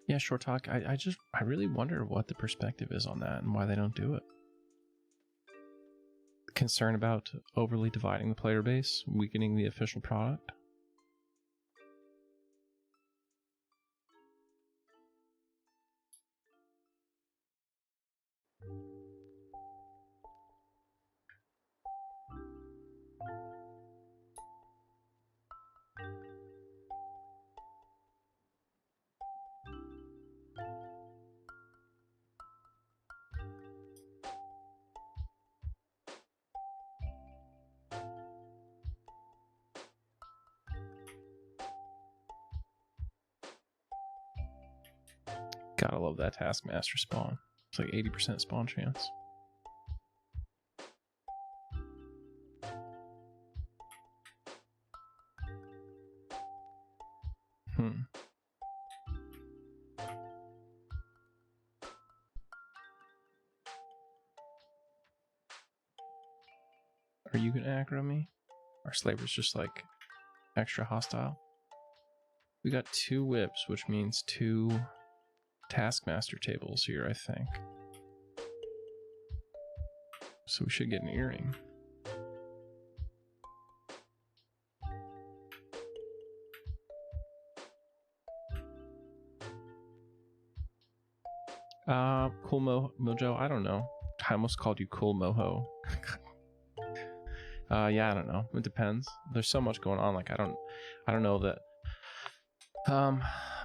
Yeah, Short Talk, I really wonder what the perspective is on that and why they don't do it. Concern about overly dividing the player base, weakening the official product? Gotta love that Taskmaster spawn. It's like 80% spawn chance. Are you gonna aggro me? Our slaver's just like extra hostile. We got 2 whips, which means 2 Taskmaster tables here, I think. So we should get an earring. Cool Mojo, I don't know. I almost called you Cool Moho. Yeah, I don't know. It depends. There's so much going on. Like I don't know that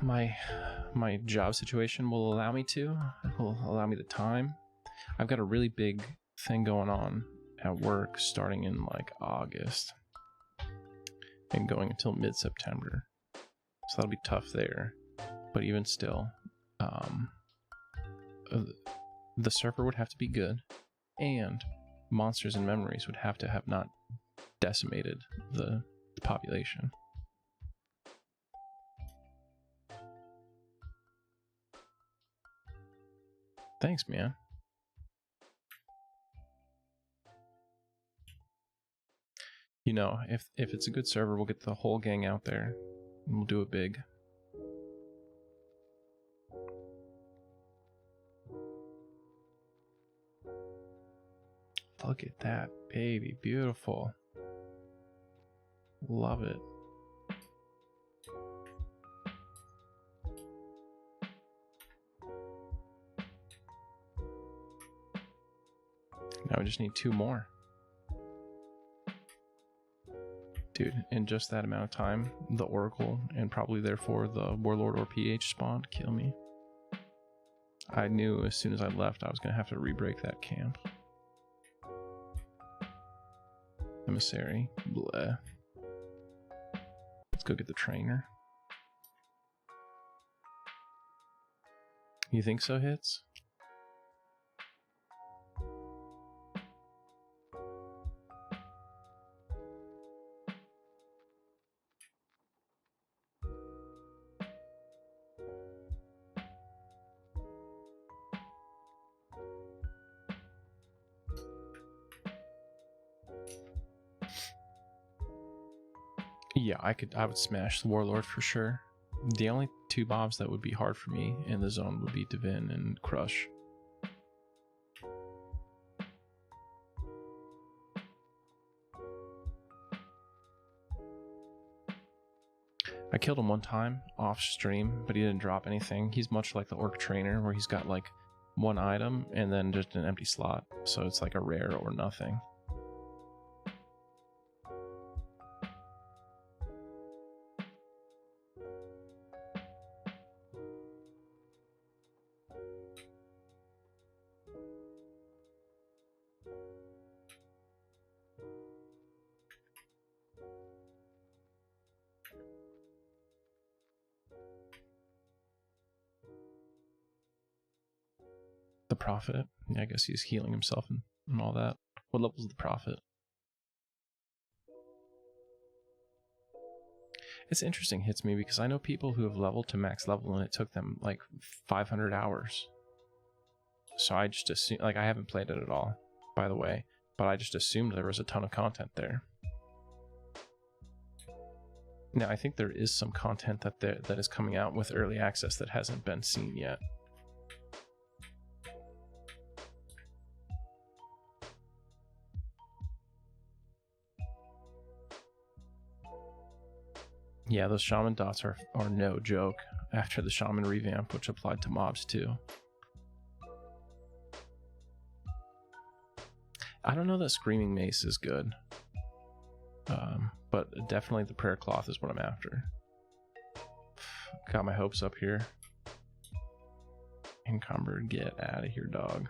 my job situation will allow me to. It will allow me the time. I've got a really big thing going on at work starting in like August and going until mid-September. So that'll be tough there. But even still, the server would have to be good, and Monsters and Memories would have to have not decimated the population. Thanks, man. You know, if it's a good server, we'll get the whole gang out there and we'll do it big. Look at that, baby. Beautiful. Love it. Now we just need 2 more. Dude, in just that amount of time, the Oracle and probably therefore the Warlord or PH spawned kill me. I knew as soon as I left I was going to have to re-break that camp. Emissary. Bleh. Let's go get the trainer. You think so, Hits? Yeah, I would smash the Warlord for sure. The only 2 mobs that would be hard for me in the zone would be Divin and Crush. I killed him one time off stream, but he didn't drop anything. He's much like the Orc Trainer, where he's got like 1 item and then just an empty slot. So it's like a rare or nothing. The Prophet. Yeah, I guess he's healing himself and all that. What level is the Prophet? It's interesting, Hits me, because I know people who have leveled to max level and it took them like 500 hours. So I just assume, like, I haven't played it at all, by the way, but I just assumed there was a ton of content there. Now, I think there is some content that is coming out with early access that hasn't been seen yet. Yeah, those shaman dots are no joke after the shaman revamp, which applied to mobs too. I don't know that Screaming Mace is good, but definitely the Prayer Cloth is what I'm after. Got my hopes up here. Encumbered, get out of here, dog.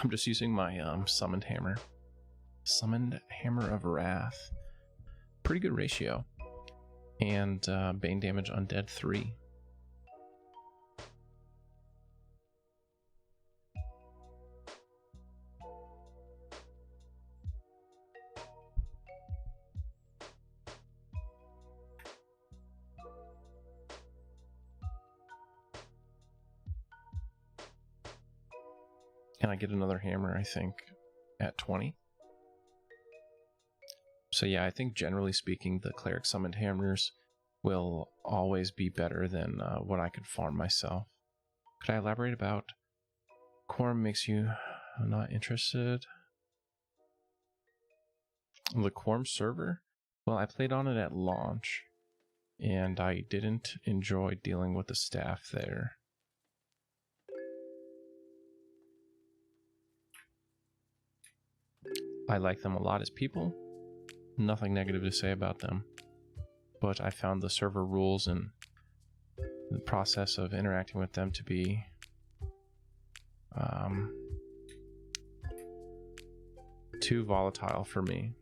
I'm just using my summoned hammer. Summoned Hammer of Wrath. Pretty good ratio. And Bane damage undead 3. And I get another hammer, I think, at 20. So yeah, I think generally speaking, the Cleric summoned hammers will always be better than what I could farm myself. Could I elaborate about Quorum makes you not interested? The Quorum server? Well, I played on it at launch, and I didn't enjoy dealing with the staff there. I like them a lot as people. Nothing negative to say about them. But I found the server rules and the process of interacting with them to be too volatile for me.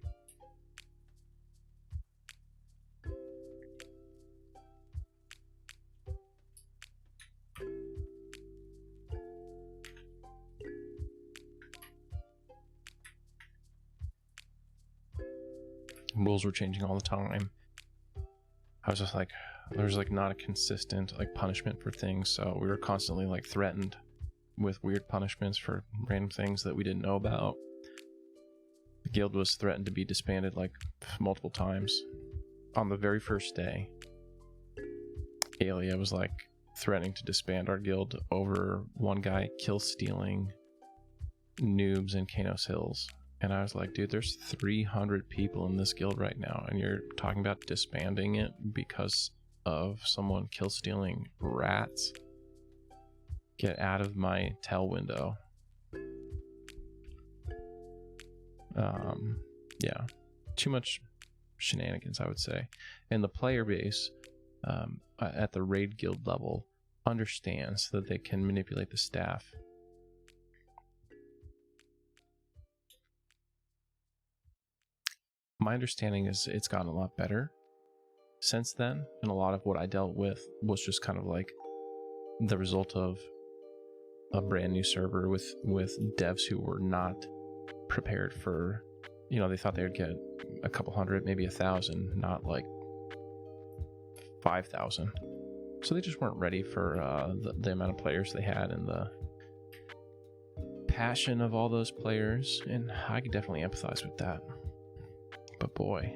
Rules were changing all the time. I was just like, there's like not a consistent like punishment for things, so we were constantly like threatened with weird punishments for random things that we didn't know about. The guild was threatened to be disbanded like multiple times. On the very first day, Aelia was like threatening to disband our guild over one guy kill stealing noobs in Kanos Hills. And I was like, dude, there's 300 people in this guild right now, and you're talking about disbanding it because of someone kill stealing rats? Get out of my tell window. Yeah, too much shenanigans, I would say. And the player base at the raid guild level understands that they can manipulate the staff. My understanding is it's gotten a lot better since then, and a lot of what I dealt with was just kind of like the result of a brand new server with devs who were not prepared for, you know, they thought they would get a couple hundred, maybe 1,000, not like 5,000. So they just weren't ready for the amount of players they had and the passion of all those players, and I could definitely empathize with that. But boy,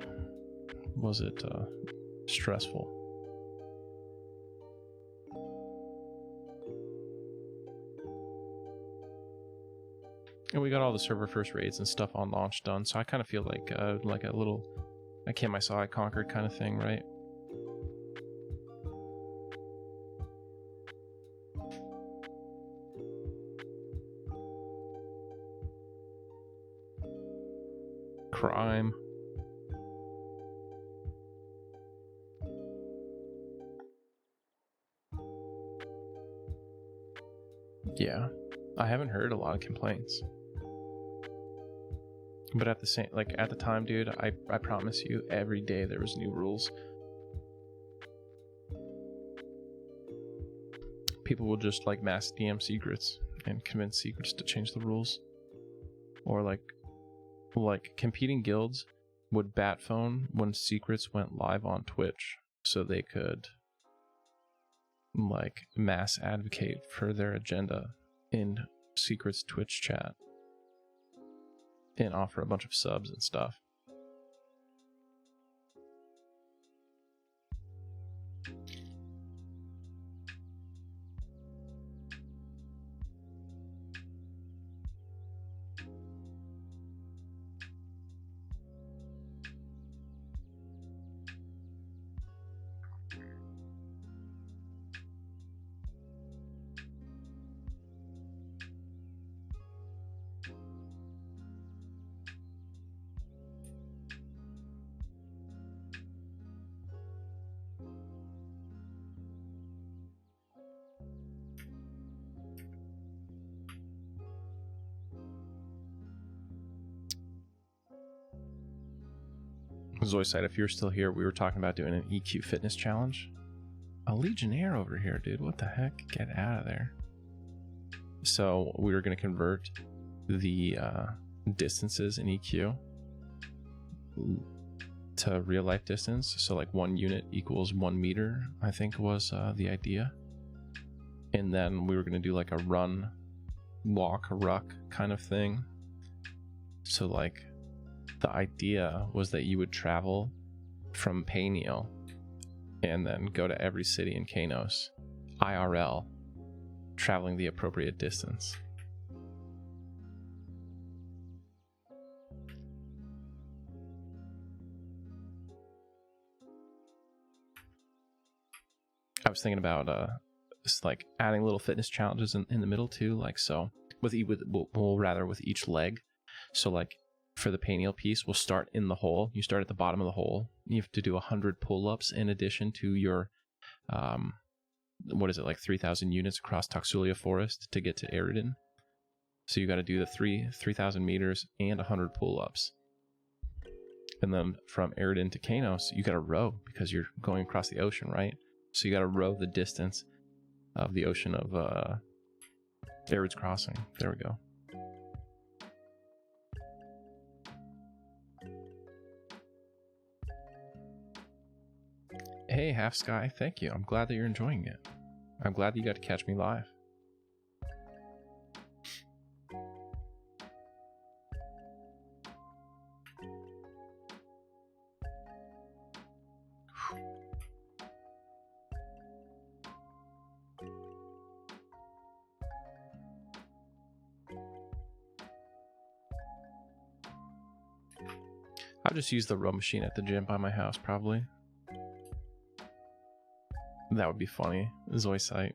was it stressful. And we got all the server first raids and stuff on launch done, so I kind of feel like a little I came, I saw, I conquered kind of thing, right? Crime. Yeah, I haven't heard a lot of complaints. But at the same, like at the time, dude, I promise you, every day there was new rules. People will just like mass DM secrets and convince secrets to change the rules. Or like competing guilds would bat phone when secrets went live on Twitch so they could like mass advocate for their agenda in secrets Twitch chat and offer a bunch of subs and stuff. Zoisite, if you're still here, we were talking about doing an EQ fitness challenge. A Legionnaire over here, dude. What the heck? Get out of there. So we were going to convert the distances in EQ to real life distance. So like 1 unit equals 1 meter, I think was the idea. And then we were going to do like a run, walk, ruck kind of thing. So like the idea was that you would travel from Paniel and then go to every city in Kanos, IRL, traveling the appropriate distance. I was thinking about just like adding little fitness challenges in the middle too, like so with each leg. So like for the Paniel piece, we'll start in the hole. You start at the bottom of the hole. You have to do 100 pull-ups in addition to your what is it, like 3,000 units across Toxulia Forest to get to Eridan. So you got to do the 3,000 meters and 100 pull-ups. And then from Eridan to Kanos, you got to row because you're going across the ocean, right? So you got to row the distance of the ocean of Arid's Crossing. There we go. Hey, Half Sky, thank you. I'm glad that you're enjoying it. I'm glad that you got to catch me live. I'll just use the row machine at the gym by my house, probably. That would be funny. Zoisite.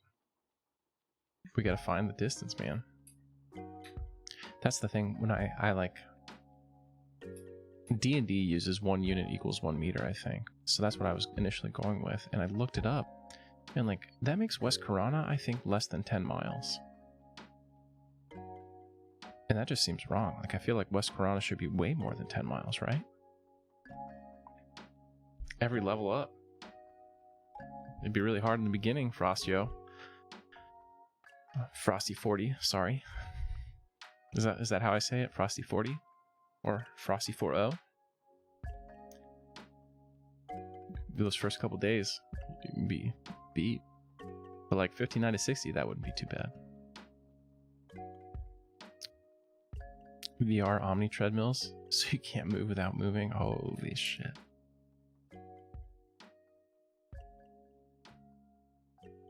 We gotta find the distance, man. That's the thing. When I like... D&D uses 1 unit equals 1 meter, I think. So that's what I was initially going with. And I looked it up. And like, that makes West Corona, I think, less than 10 miles. And that just seems wrong. Like, I feel like West Corona should be way more than 10 miles, right? Every level up. It'd be really hard in the beginning, Frostio. Frosty 40, sorry. Is that how I say it? Frosty 40? Or Frosty 40? Those first couple days, you can be beat. But like 59 to 60, that wouldn't be too bad. VR Omni treadmills, so you can't move without moving. Holy shit.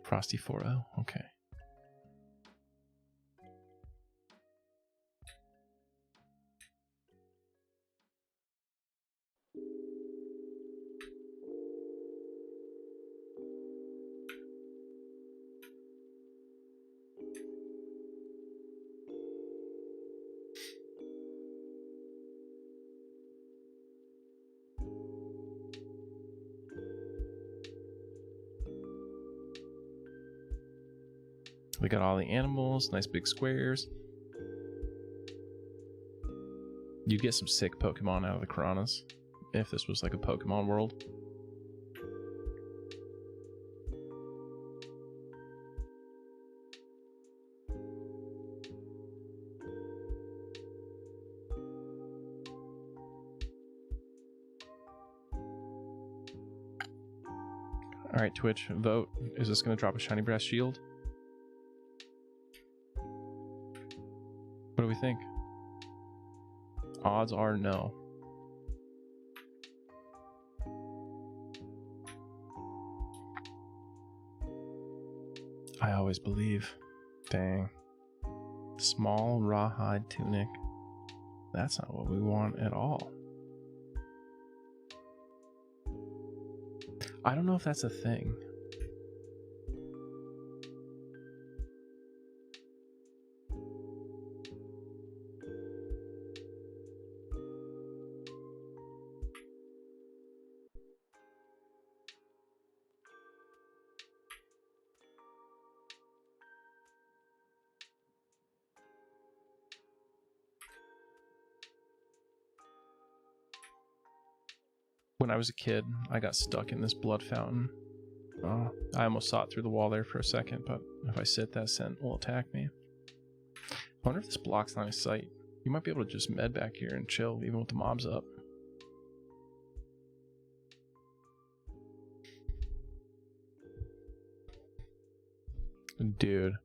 Frosty 40, okay. We got all the animals, nice big squares. You'd get some sick Pokemon out of the Karanas if this was like a Pokemon world. Alright, Twitch, vote. Is this going to drop a shiny brass shield? What do we think? Odds are no. I always believe. Dang. Small rawhide tunic. That's not what we want at all. I don't know if that's a thing. When I was a kid, I got stuck in this blood fountain. I almost saw it through the wall there for a second, but if I sit, that scent will attack me. I wonder if this blocks line of sight. You might be able to just med back here and chill, even with the mobs up. Dude,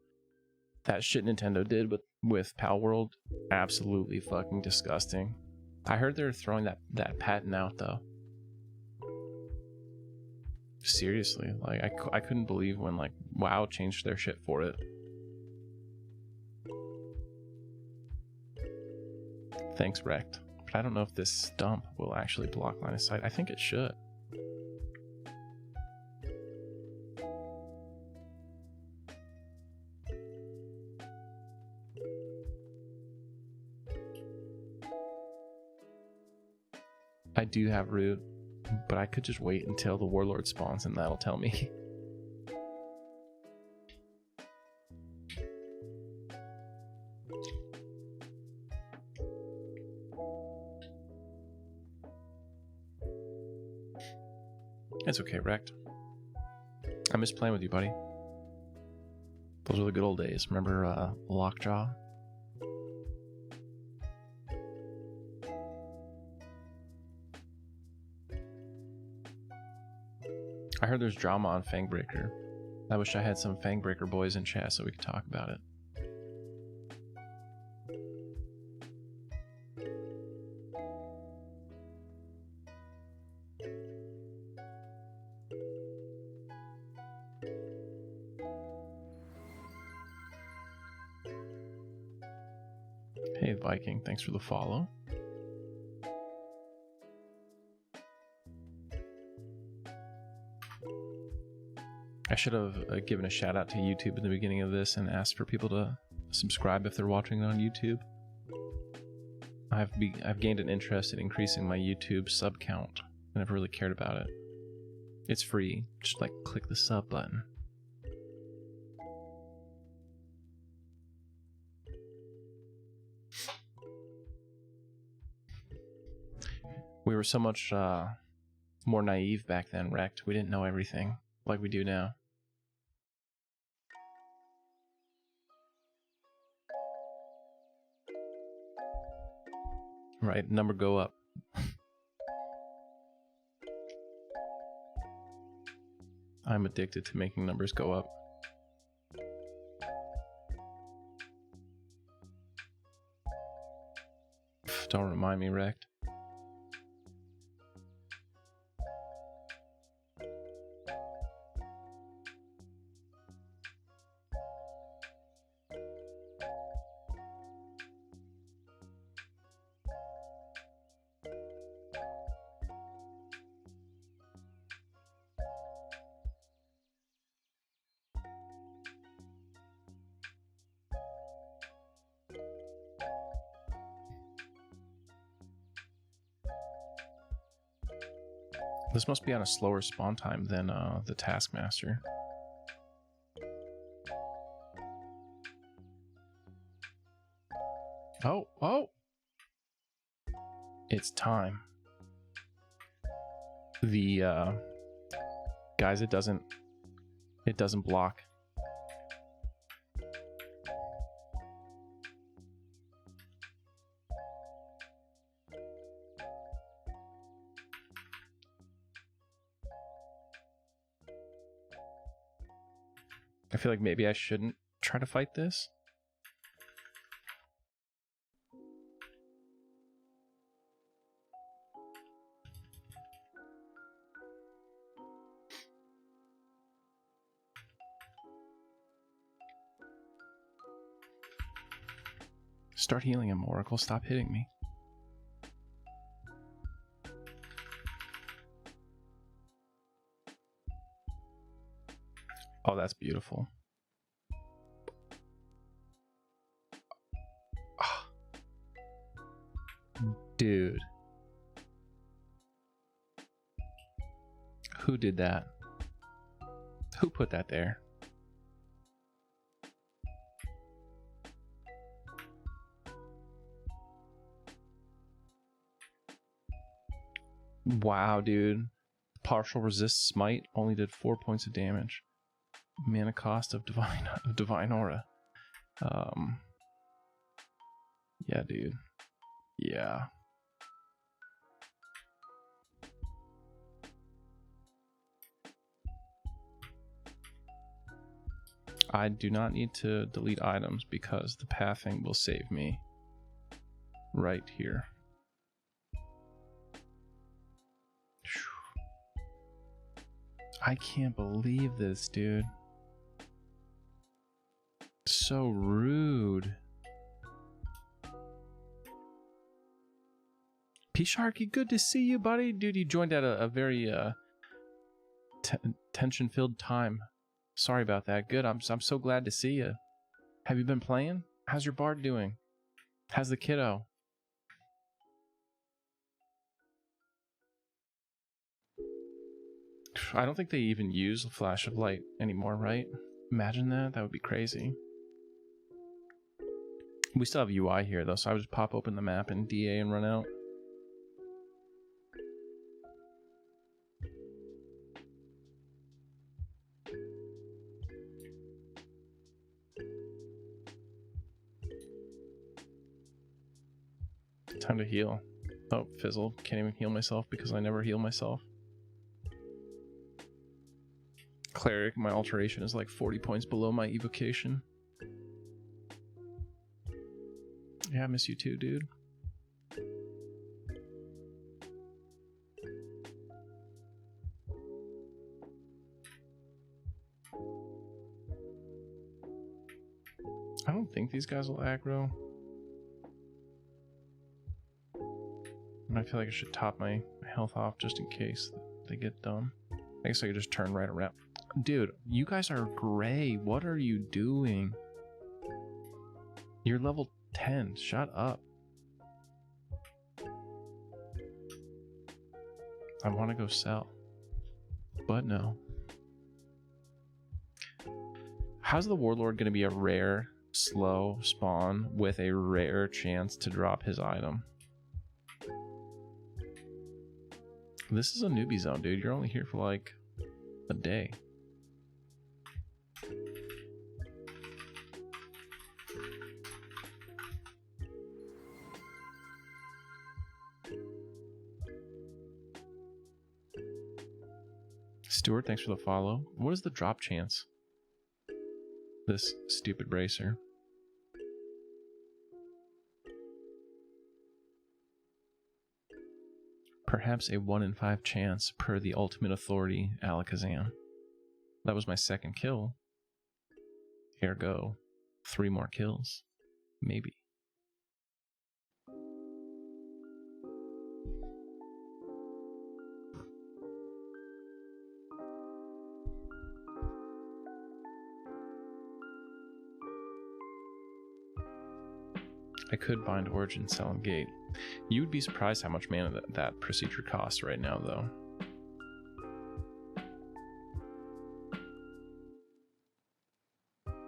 that shit Nintendo did with Pal World, absolutely fucking disgusting. I heard they're throwing that patent out, though. Seriously, like I couldn't believe when like WoW changed their shit for it. Thanks, Wrecked. But I don't know if this stump will actually block line of sight. I think it should. I do have root, but I could just wait until the warlord spawns and that'll tell me. It's okay, Wrecked. I miss playing with you, buddy. Those were the good old days. Remember Lockjaw? I heard there's drama on Fangbreaker. I wish I had some Fangbreaker boys in chat so we could talk about it. Hey Viking, thanks for the follow. I should have given a shout out to YouTube in the beginning of this and asked for people to subscribe if they're watching it on YouTube. I've gained an interest in increasing my YouTube sub count, and I've really cared about it. It's free, just like click the sub button. We were so much more naive back then, Wrecked. We didn't know everything like we do now. Right, number go up. I'm addicted to making numbers go up. Don't remind me, Wrecked. This must be on a slower spawn time than the Taskmaster. Oh! It's time. The guys, it doesn't block. I feel like maybe I shouldn't try to fight this. Start healing him, Oracle. Stop hitting me. Oh, that's beautiful. Oh. Dude. Who did that? Who put that there? Wow, dude. Partial resist smite only did 4 points of damage. Mana cost of divine aura. Yeah, dude. Yeah. I do not need to delete items because the pathing will save me right here. I can't believe this, dude. So rude. P-Sharky, good to see you, buddy. Dude, you joined at a very tension-filled time. Sorry about that. Good. I'm so glad to see you. Have you been playing? How's your bard doing? How's the kiddo? I don't think they even use a flash of light anymore, right? Imagine that. That would be crazy. We still have UI here, though, so I would just pop open the map in DA and run out. Time to heal. Oh, fizzle. Can't even heal myself because I never heal myself. Cleric, my alteration is like 40 points below my evocation. Yeah, I miss you too, dude. I don't think these guys will aggro. I feel like I should top my health off just in case they get dumb. I guess I could just turn right around. Dude, you guys are gray. What are you doing? You're level 10. Shut up. I want to go sell. But no. How's the Warlord going to be a rare, slow spawn with a rare chance to drop his item? This is a newbie zone, dude. You're only here for like a day. Stuart, thanks for the follow. What is the drop chance? This stupid bracer. Perhaps a 1 in 5 chance per the ultimate authority, Alakazam. That was my second kill. Ergo, 3 more kills. Maybe. I could bind Origin, sell, and gate. You would be surprised how much mana that procedure costs right now, though.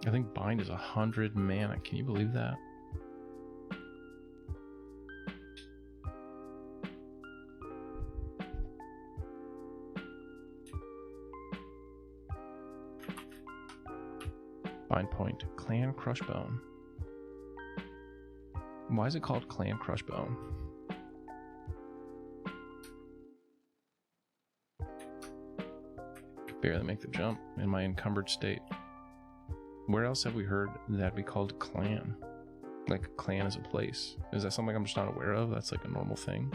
I think bind is 100 mana. Can you believe that? Bind point. Clan Crushbone. Why is it called Clan Crushbone? Could barely make the jump in my encumbered state. Where else have we heard that be called clan? Like a clan is a place. Is that something I'm just not aware of? That's like a normal thing.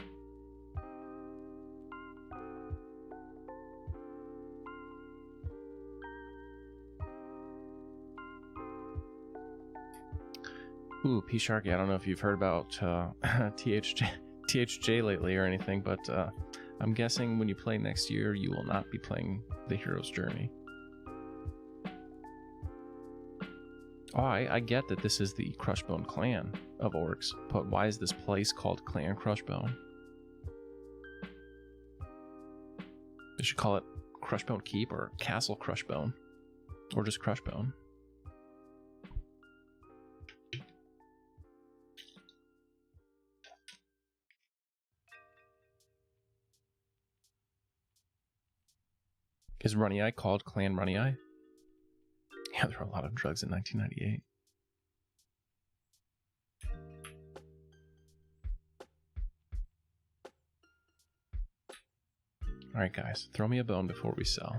Ooh, P-Sharky, I don't know if you've heard about THJ lately or anything, but I'm guessing when you play next year, you will not be playing the Hero's Journey. Oh, I get that this is the Crushbone clan of orcs, but why is this place called Clan Crushbone? They should call it Crushbone Keep or Castle Crushbone, or just Crushbone. Is Runny Eye called Clan Runny Eye? Yeah, there were a lot of drugs in 1998. Alright guys, throw me a bone before we sell.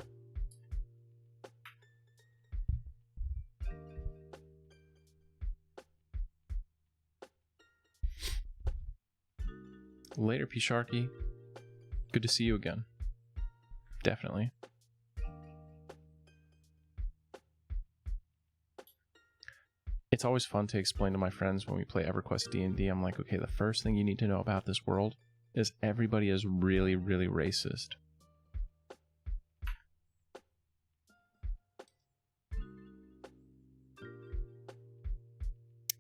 Later, P. Sharky. Good to see you again. Definitely. It's always fun to explain to my friends when we play EverQuest D&D. I'm like, okay, the first thing you need to know about this world is everybody is really, really racist.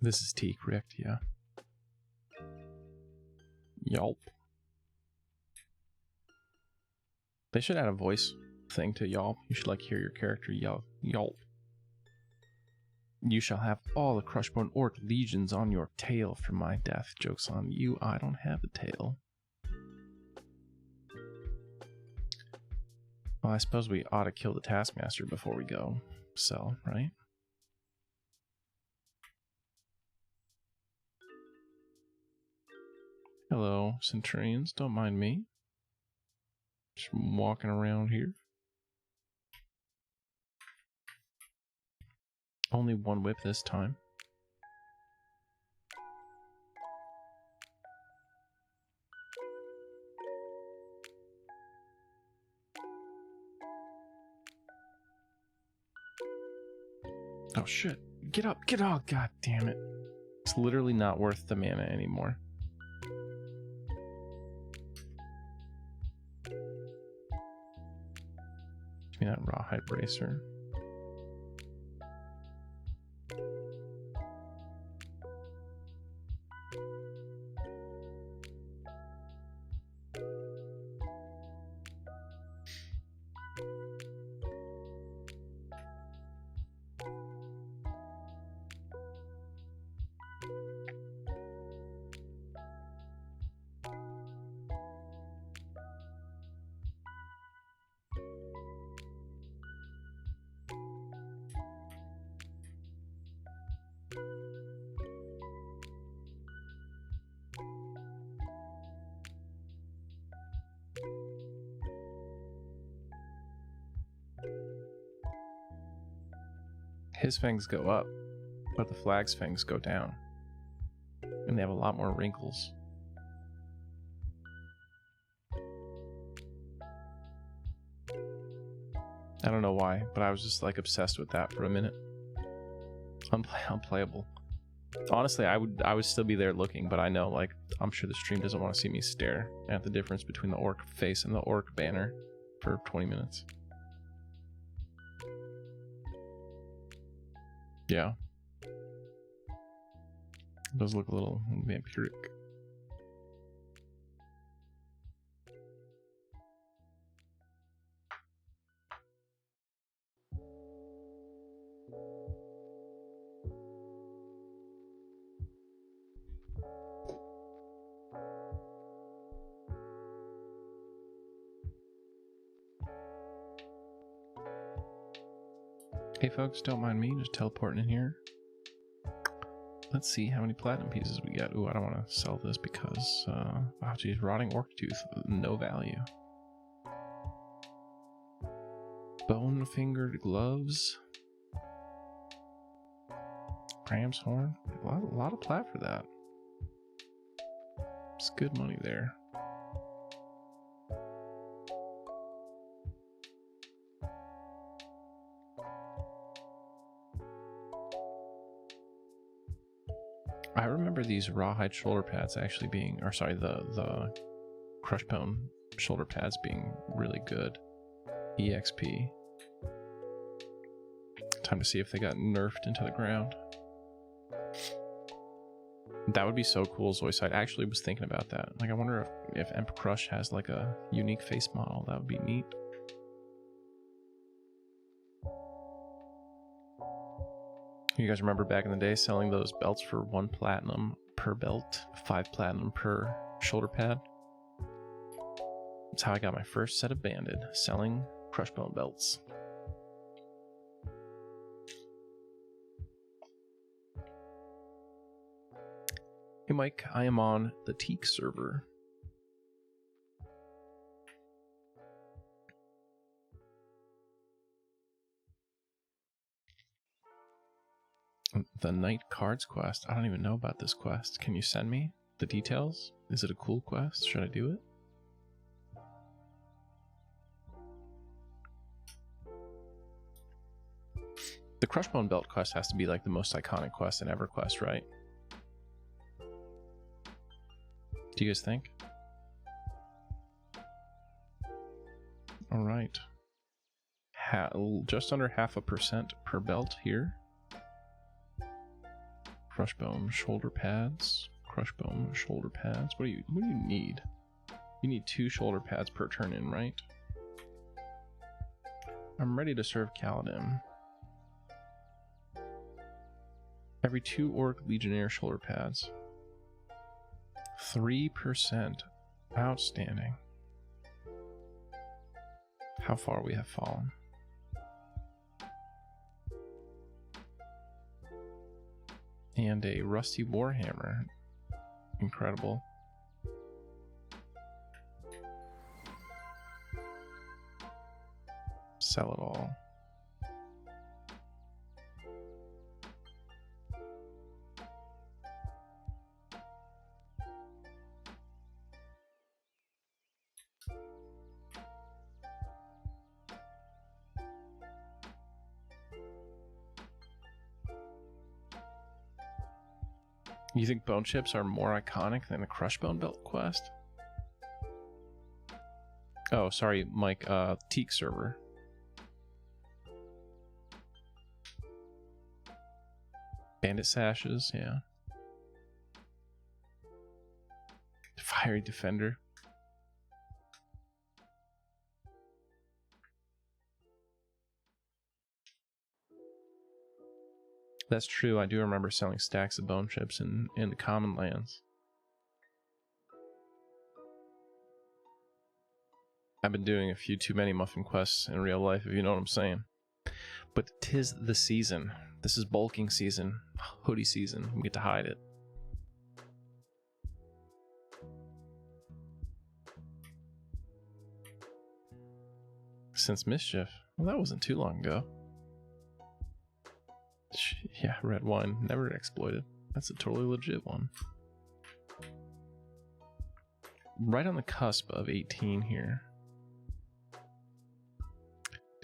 This is T, correct? Yeah. Yelp. They should add a voice thing to Yelp. You should like hear your character yell, Yelp. You shall have all the Crushbone Orc legions on your tail for my death. Joke's on you, I don't have a tail. Well, I suppose we ought to kill the Taskmaster before we go sell, right? Hello, Centurions, don't mind me. Just walking around here. Only one whip this time. Oh shit, get up, get up, god damn it. It's literally not worth the mana anymore. Give me that Rawhide Bracer. His fangs go up, but the flag's fangs go down. And they have a lot more wrinkles. I don't know why, but I was just like obsessed with that for a minute. Unplayable. Honestly, I would still be there looking, but I know, like, I'm sure the stream doesn't want to see me stare at the difference between the orc face and the orc banner for 20 minutes. Yeah. It does look a little vampiric. Hey folks, don't mind me, just teleporting in here. Let's see how many platinum pieces we get. Ooh, I don't want to sell this because, oh geez, rotting orc tooth, no value. Bone-fingered gloves. Ram's horn. A lot of plat for that. It's good money there. I remember these rawhide shoulder pads actually being, or sorry, the Crushbone shoulder pads being really good. EXP. Time to see if they got nerfed into the ground. That would be so cool, Zoisite. I actually was thinking about that. Like, I wonder if Emp Crush has like a unique face model. That would be neat. You guys remember back in the day selling those belts for 1 platinum per belt, 5 platinum per shoulder pad? That's how I got my first set of banded, selling Crush bone belts. Hey Mike, I am on the Teak server. The Night Cards quest. I don't even know about this quest. Can you send me the details? Is it a cool quest? Should I do it? The Crushbone Belt quest has to be like the most iconic quest in EverQuest, right? Do you guys think? All right. Just under 0.5% per belt here. Crushbone shoulder pads. Crushbone shoulder pads. What do you need? You need 2 shoulder pads per turn in, right? I'm ready to serve Kaladin. Every 2 Orc Legionnaire shoulder pads. 3%. Outstanding. How far we have fallen. And a Rusty Warhammer. Incredible. Sell it all. You think bone chips are more iconic than the Crushbone Belt quest? Oh, sorry, Mike. Teak server. Bandit sashes, yeah. Fiery Defender. That's true. I do remember selling stacks of bone chips in the common lands. I've been doing a few too many muffin quests in real life, if you know what I'm saying. But 'tis the season. This is bulking season, hoodie season. We get to hide it. Since Mischief. Well, that wasn't too long ago. Yeah, red wine, never exploited. That's a totally legit one. Right on the cusp of 18 here.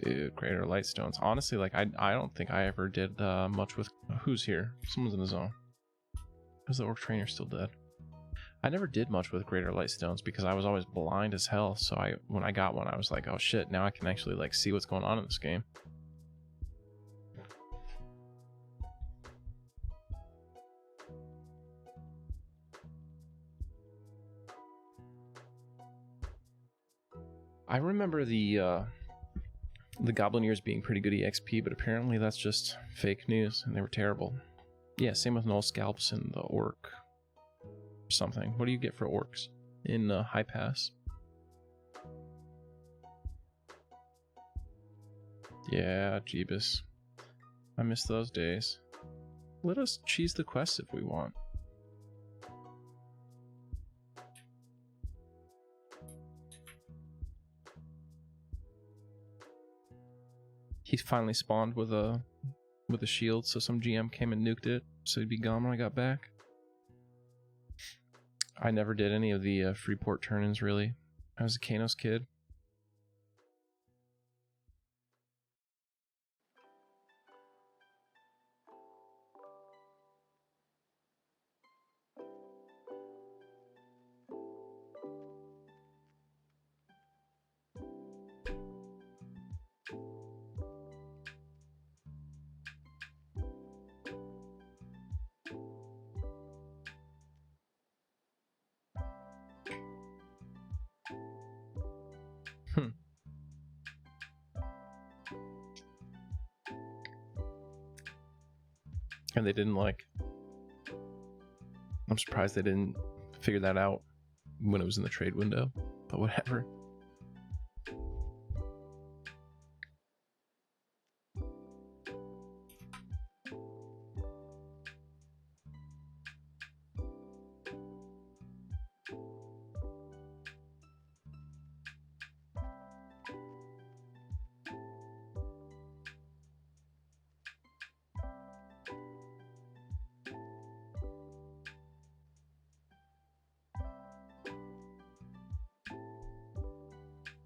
Dude, Greater Lightstones. Honestly, like, I don't think I ever did much with... Who's here? Someone's in the zone. Is the Orc Trainer still dead? I never did much with Greater Lightstones because I was always blind as hell. So when I got one, I was like, oh shit, now I can actually like see what's going on in this game. I remember the Goblineers being pretty good EXP, but apparently that's just fake news, and they were terrible. Yeah, same with Null Scalps and the Orc something. What do you get for Orcs in High Pass? Yeah, Jeebus. I miss those days. Let us cheese the quest if we want. He finally spawned with a shield, so some GM came and nuked it, so he'd be gone when I got back. I never did any of the Freeport turn-ins, really. I was a Kanos kid. And they didn't like... I'm surprised they didn't figure that out when it was in the trade window, but whatever.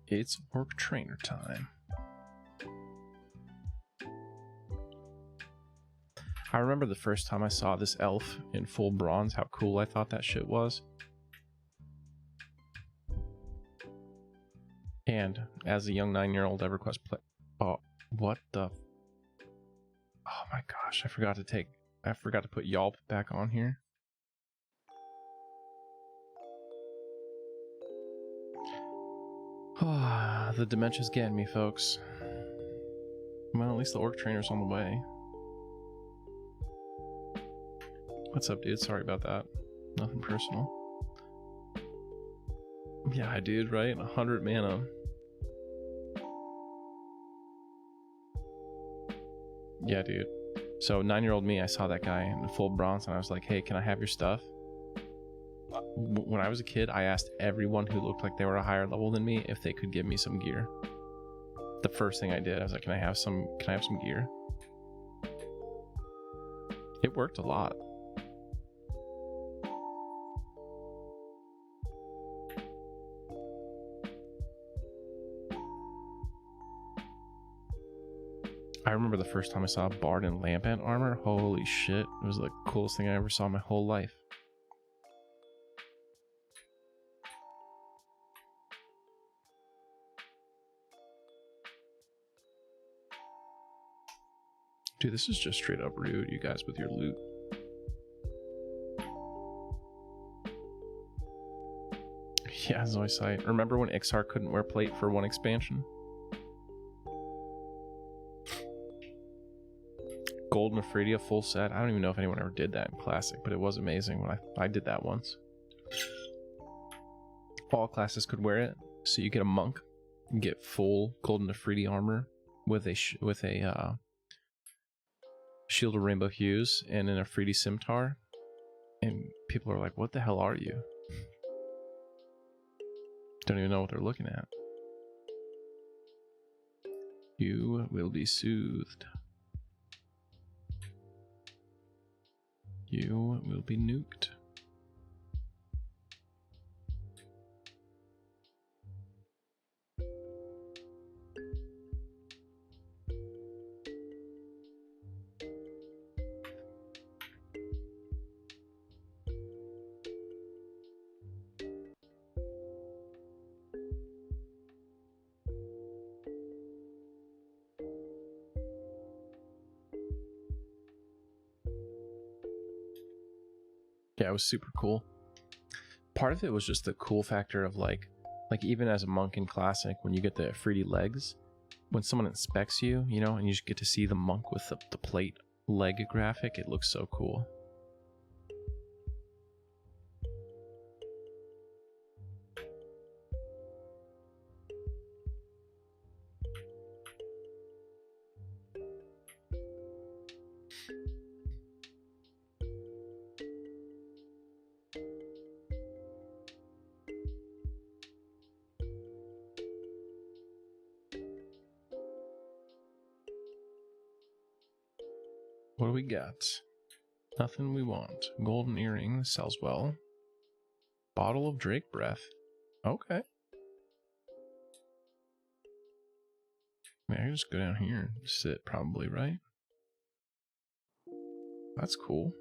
It's orc trainer time. I remember the first time I saw this elf in full bronze, how cool I thought that shit was. And as a young 9-year-old EverQuest play, oh, what the? Oh my gosh, I forgot to put Yelp back on here. The dementia's getting me, folks. Well, at least the orc trainer's on the way. What's up, dude? Sorry about that. Nothing personal. Yeah, dude, right? 100 mana. Yeah, dude. So 9-year-old me, I saw that guy in full bronze and I was like, hey, can I have your stuff? When I was a kid, I asked everyone who looked like they were a higher level than me if they could give me some gear. The first thing I did, I was like, can I have some gear? It worked a lot. I remember the first time I saw Bard in Lampant armor. Holy shit. It was the coolest thing I ever saw in my whole life. Dude, this is just straight up rude, you guys, with your loot. Yeah, Zoisite. Remember when Ixar couldn't wear plate for one expansion? Golden Aphridia full set. I don't even know if anyone ever did that in Classic, but it was amazing when I did that once. All classes could wear it, so you get a monk, and get full Golden Aphridia armor with a Shield of Rainbow Hues and an Afridi Scimitar, and people are like, what the hell are you? Don't even know what they're looking at. You will be soothed. You will be nuked. Yeah, it was super cool. Part of it was just the cool factor of like even as a monk in Classic, when you get the Afridi legs, when someone inspects you, you know, and you just get to see the monk with the plate leg graphic, it looks so cool. What do we got? Nothing we want. Golden earring sells well. Bottle of Drake breath. Okay. I mean, I can just go down here and sit, probably, right? That's cool.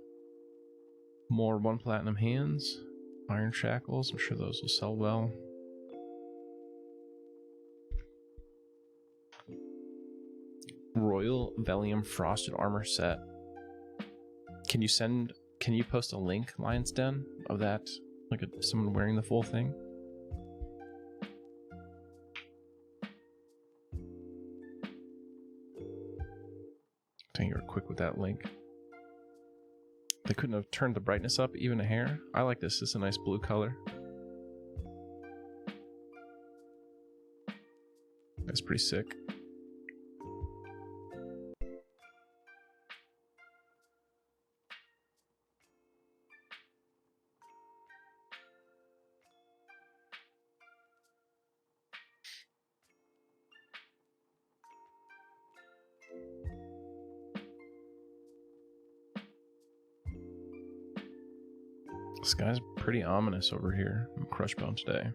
More 1 platinum hands. Iron shackles. I'm sure those will sell well. Royal Velium frosted armor set. Can you post a link, Lion's Den, of that? Like someone wearing the full thing? Dang, you were quick with that link. They couldn't have turned the brightness up even a hair. I like this. It's a nice blue color. That's pretty sick. This guy's pretty ominous over here. I'm Crushbone today.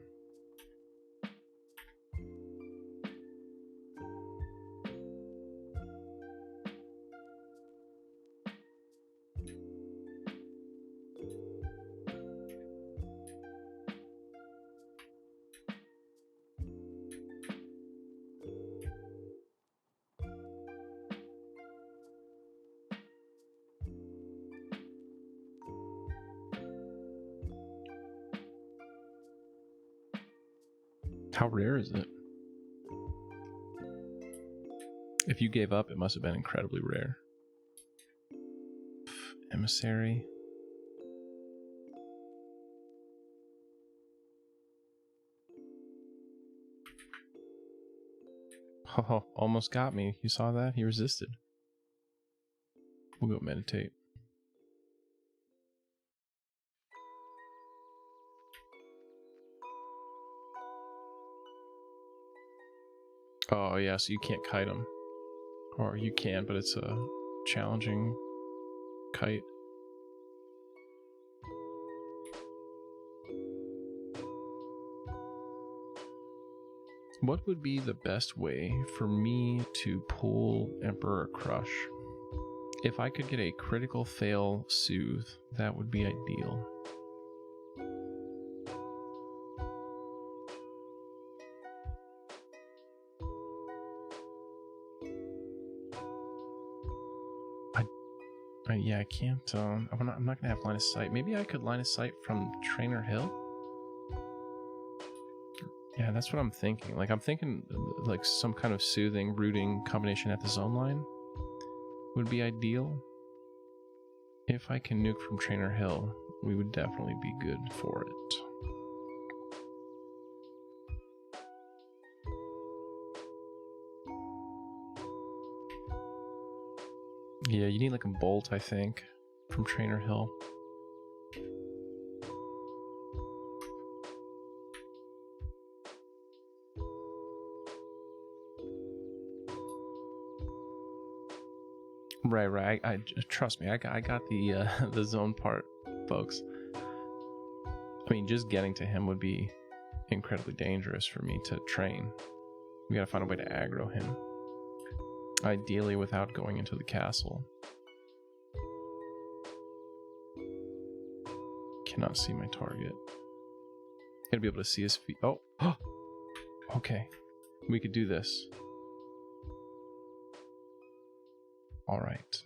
How rare is it? If you gave up, it must have been incredibly rare. Emissary. Oh, almost got me. You saw that? He resisted. We'll go meditate. Oh, yeah, so you can't kite him. Or you can, but it's a challenging kite. What would be the best way for me to pull Emperor Crush? If I could get a critical fail soothe, that would be ideal. Yeah, I can't. I'm not gonna have line of sight. Maybe I could line of sight from Trainer Hill. Yeah, that's what I'm thinking. Like, I'm thinking like some kind of soothing, rooting combination at the zone line would be ideal. If I can nuke from Trainer Hill, we would definitely be good for it. Yeah, you need like a bolt, I think, from Trainer Hill. Right. I trust me. I got the the zone part, folks. I mean, just getting to him would be incredibly dangerous for me to train. We gotta find a way to aggro him. Ideally without going into the castle. Cannot see my target. Gotta be able to see his feet. Oh! Okay. We could do this. Alright.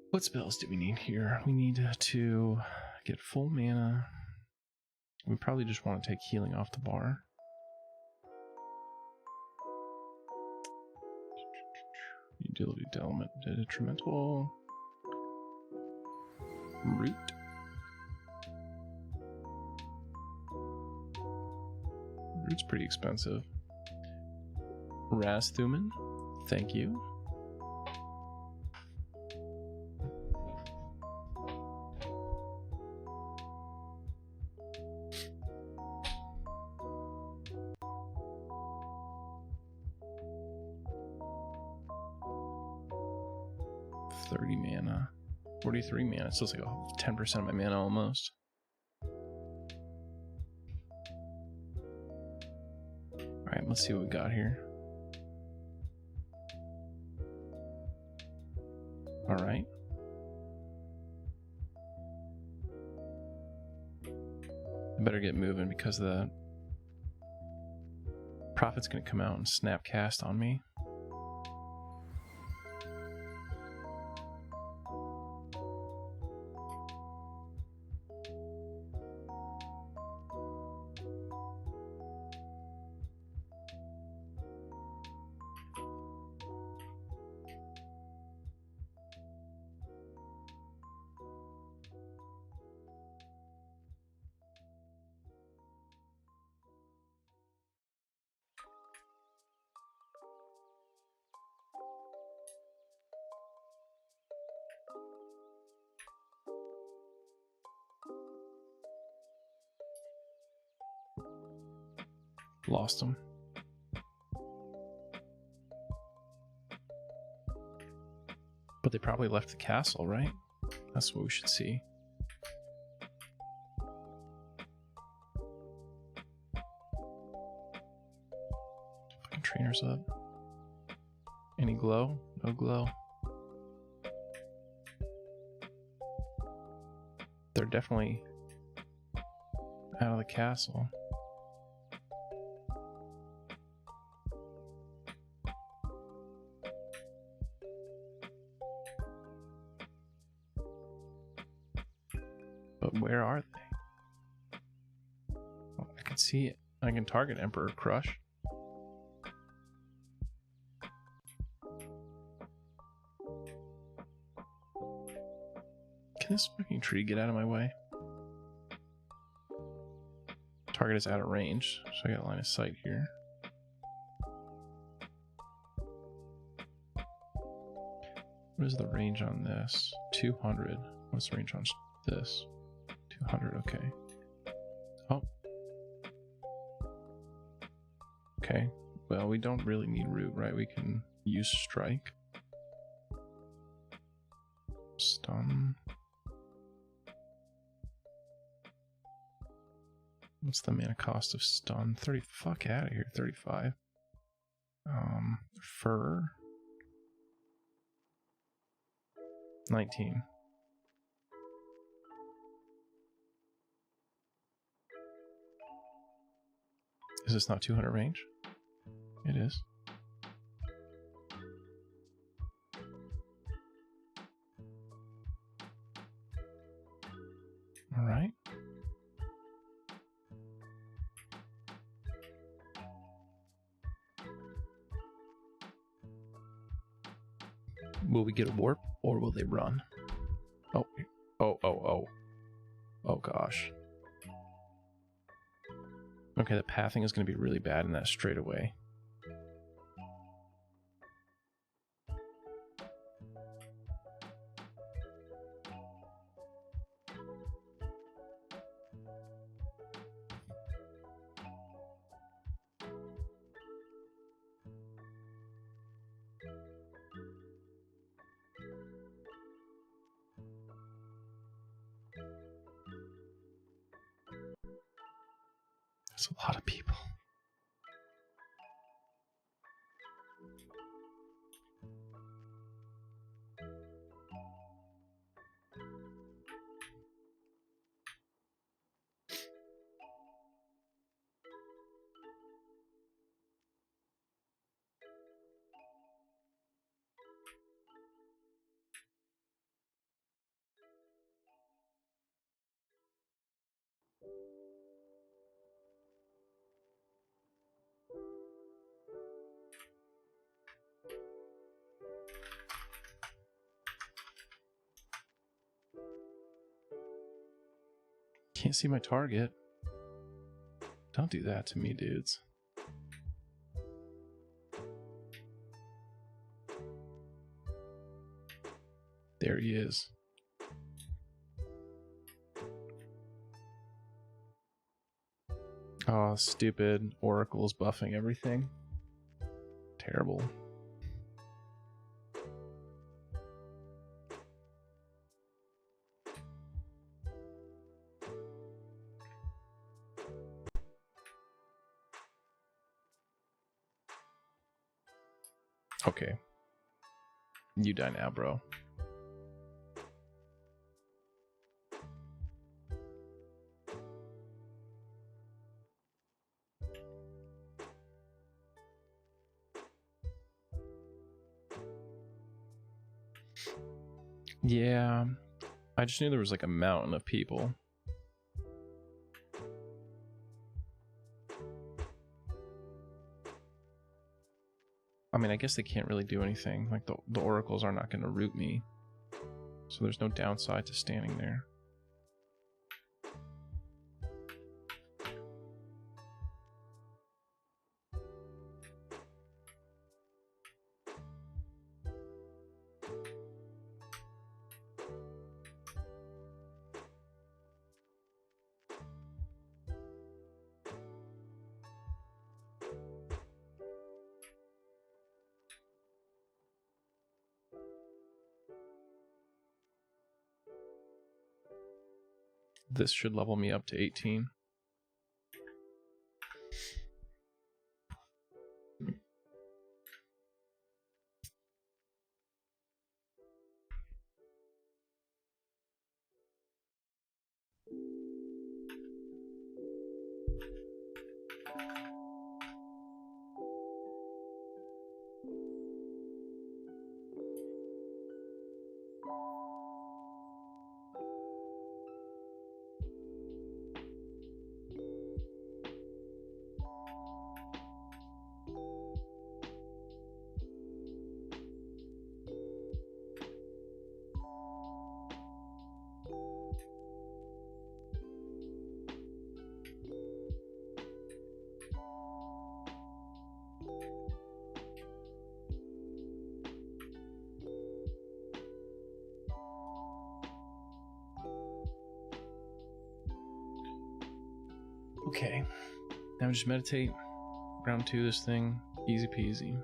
What spells do we need here? We need to get full mana. We probably just want to take healing off the bar. Utility element detrimental. Root. Root's pretty expensive. Rasthuman, thank you. $30 mana. 43 mana. So it's like 10% of my mana almost. Alright, let's see what we got here. Alright. I better get moving because the Prophet's gonna come out and snap cast on me. Lost him. But they probably left the castle, right? That's what we should see. Fucking trainers up. Any glow? No glow. They're definitely out of the castle. But where are they? Oh, can see it. I can target Emperor Crush. Can this fucking tree get out of my way? Target is out of range, so I got line of sight here. What is the range on this? 200. What's the range on this? 200, okay. Oh. Okay, well, we don't really need root, right? We can use strike. Stun. What's the mana cost of stun? 30, fuck out of here, 35. Fur. 19. Is this not 200 range? It is. All right. Will we get a warp or will they run? Oh, oh gosh. Okay, the pathing is going to be really bad in that straightaway. That's a lot of people. Can't see my target. Don't do that to me, dudes. There he is. Oh, stupid. Oracle's buffing everything. Terrible. Okay. You die now, bro. Yeah. I just knew there was like a mountain of people. I mean, I guess they can't really do anything. Like, the oracles are not going to root me. So there's no downside to standing there. This should level me up to 18. Okay. Now just meditate. Round 2 this thing. Easy peasy.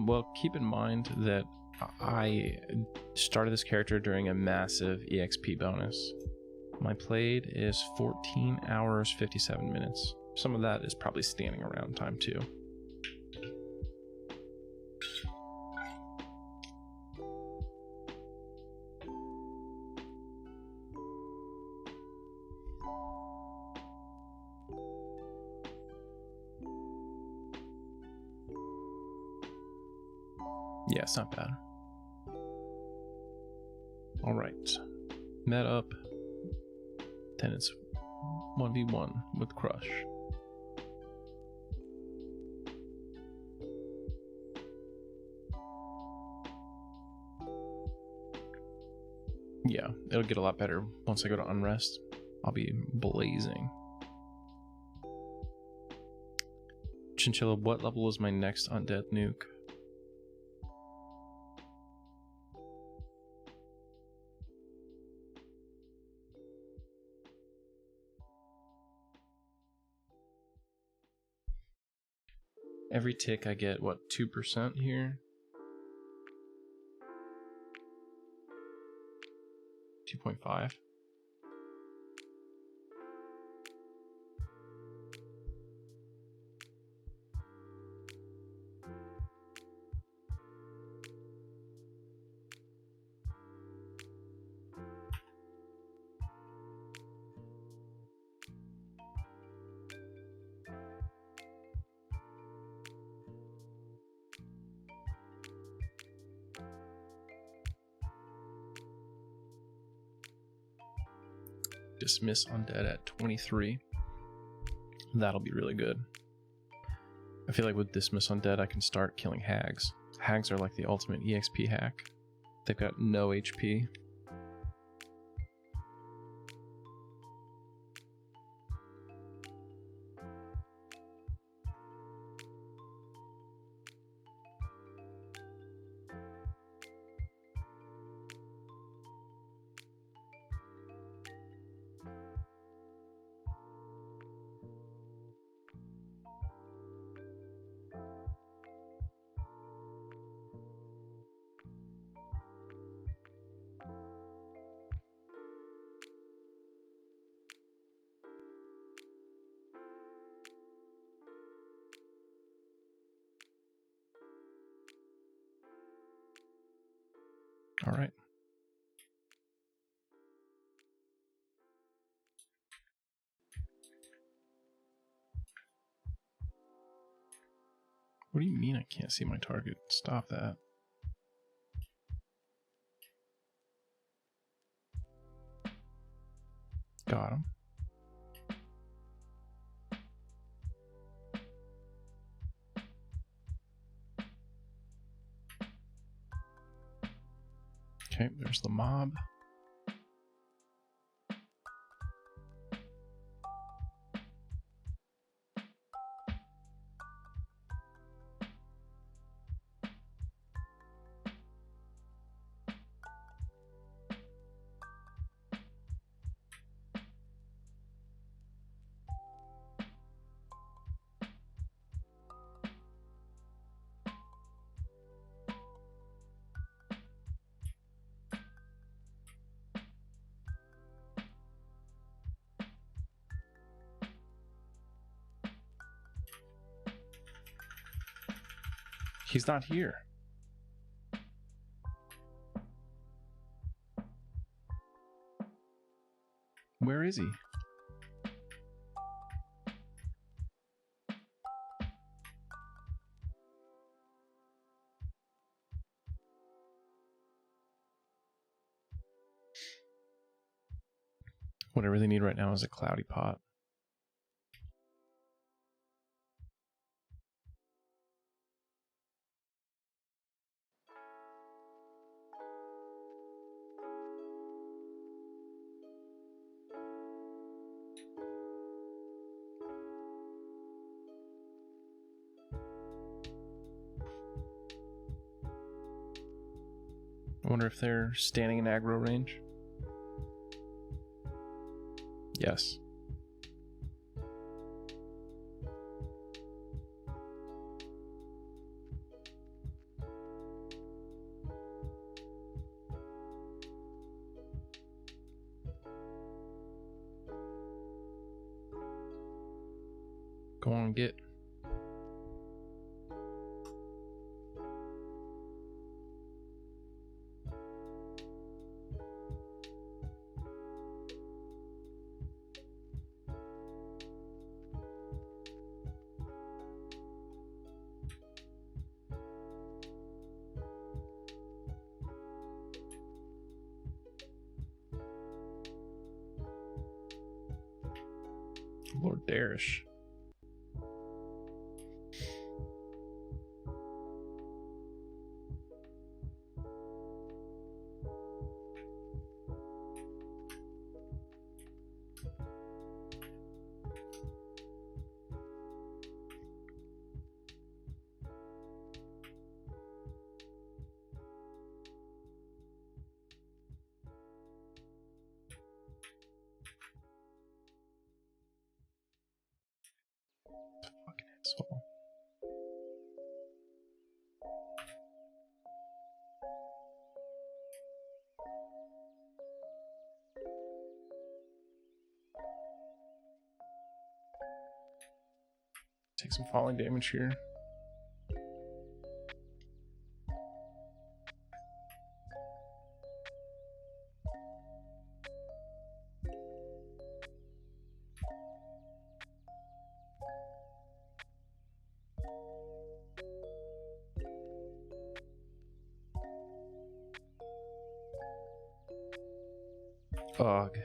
Well, keep in mind that I started this character during a massive EXP bonus. My played is 14 hours, 57 minutes. Some of that is probably standing around time too. Yeah, it's not bad. All right, met up. Then it's 1v1 with Crush. Yeah, it'll get a lot better once I go to Unrest. I'll be blazing. Chinchilla, what level is my next undead nuke? Every tick I get, what, 2% here? 2.5? Dismiss undead at 23. That'll be really good. I feel like with Dismiss undead I can start killing hags. Hags are like the ultimate EXP hack. They've got no HP. All right. What do you mean I can't see my target? Stop that. Got him. Okay, there's the mob. He's not here. Where is he? What I really need right now is a cloudy pot. I wonder if they're standing in aggro range. Yes. Go on, get. Lord Darish. Fucking asshole. Take some falling damage here. Ugh.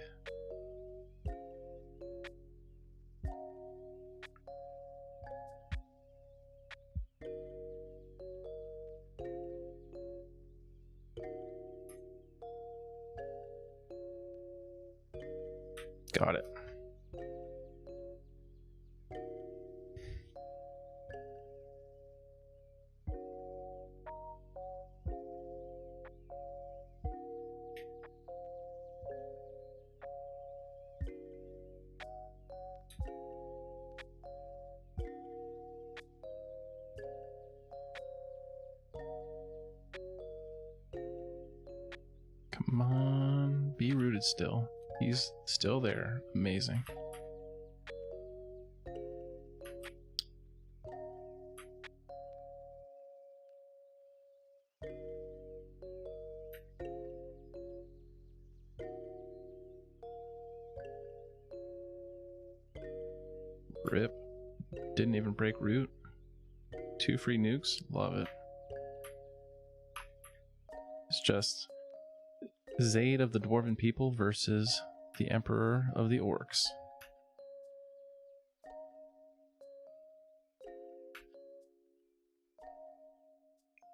Got it. Come on, be rooted still. He's still there. Amazing. Rip. Didn't even break root. 2 free nukes. Love it. It's just Zaide of the Dwarven people versus the Emperor of the Orcs.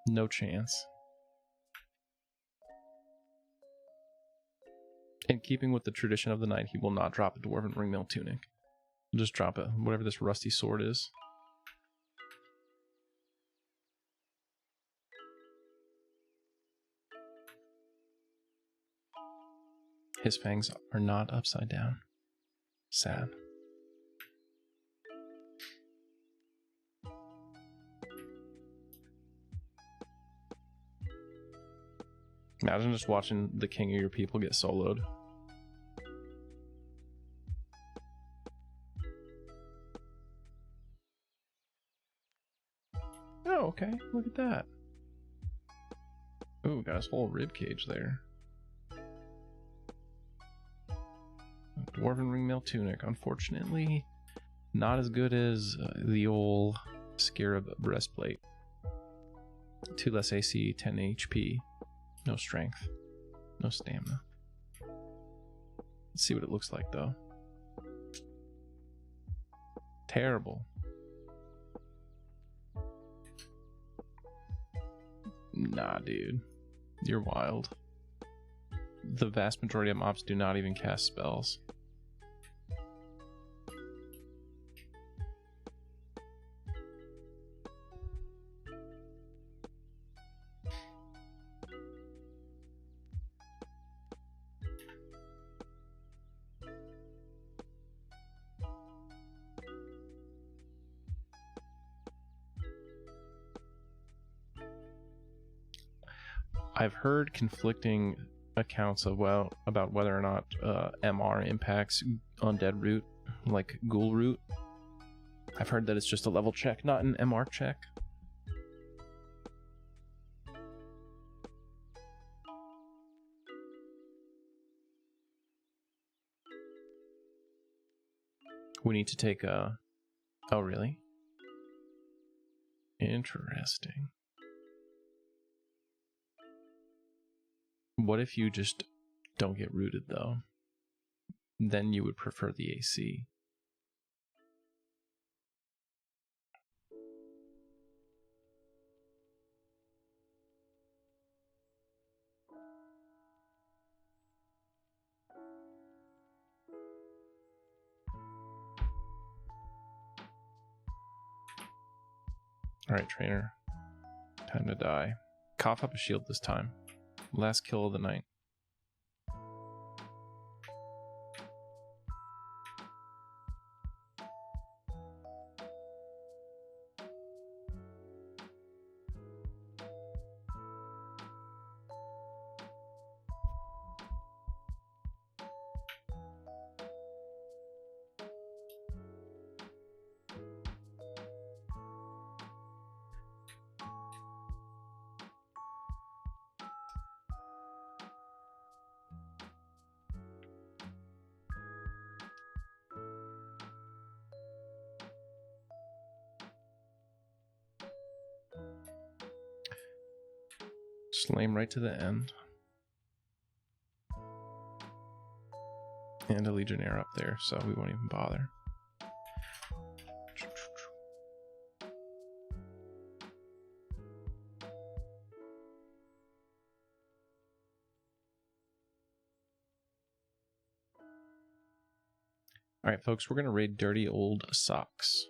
No chance. In keeping with the tradition of the night, he will not drop a Dwarven ringmail tunic. He'll just drop it, whatever this rusty sword is. His fangs are not upside down. Sad. Imagine just watching the king of your people get soloed. Oh, okay. Look at that. Ooh, got his whole rib cage there. Dwarven ringmail tunic. Unfortunately, not as good as the old scarab breastplate. 2 less AC, 10 HP. No strength. No stamina. Let's see what it looks like, though. Terrible. Nah, dude. You're wild. The vast majority of mobs do not even cast spells. I've heard conflicting accounts of about whether or not MR impacts undead root, like ghoul root. I've heard that it's just a level check, not an MR check. We need to take a... Oh, really? Interesting. What if you just don't get rooted, though? Then you would prefer the AC. Alright, trainer. Time to die. Cough up a shield this time. Last kill of the night. Slame right to the end. And a Legionnaire up there, so we won't even bother. Alright, folks, we're going to raid Dirty Old Socks.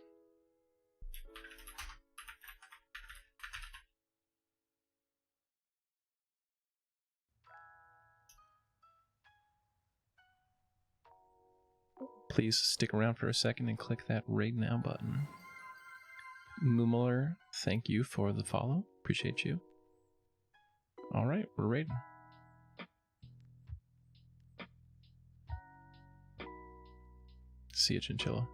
Please stick around for a second and click that raid now button. Moomler, thank you for the follow. Appreciate you. Alright, we're raiding. See ya, Chinchilla.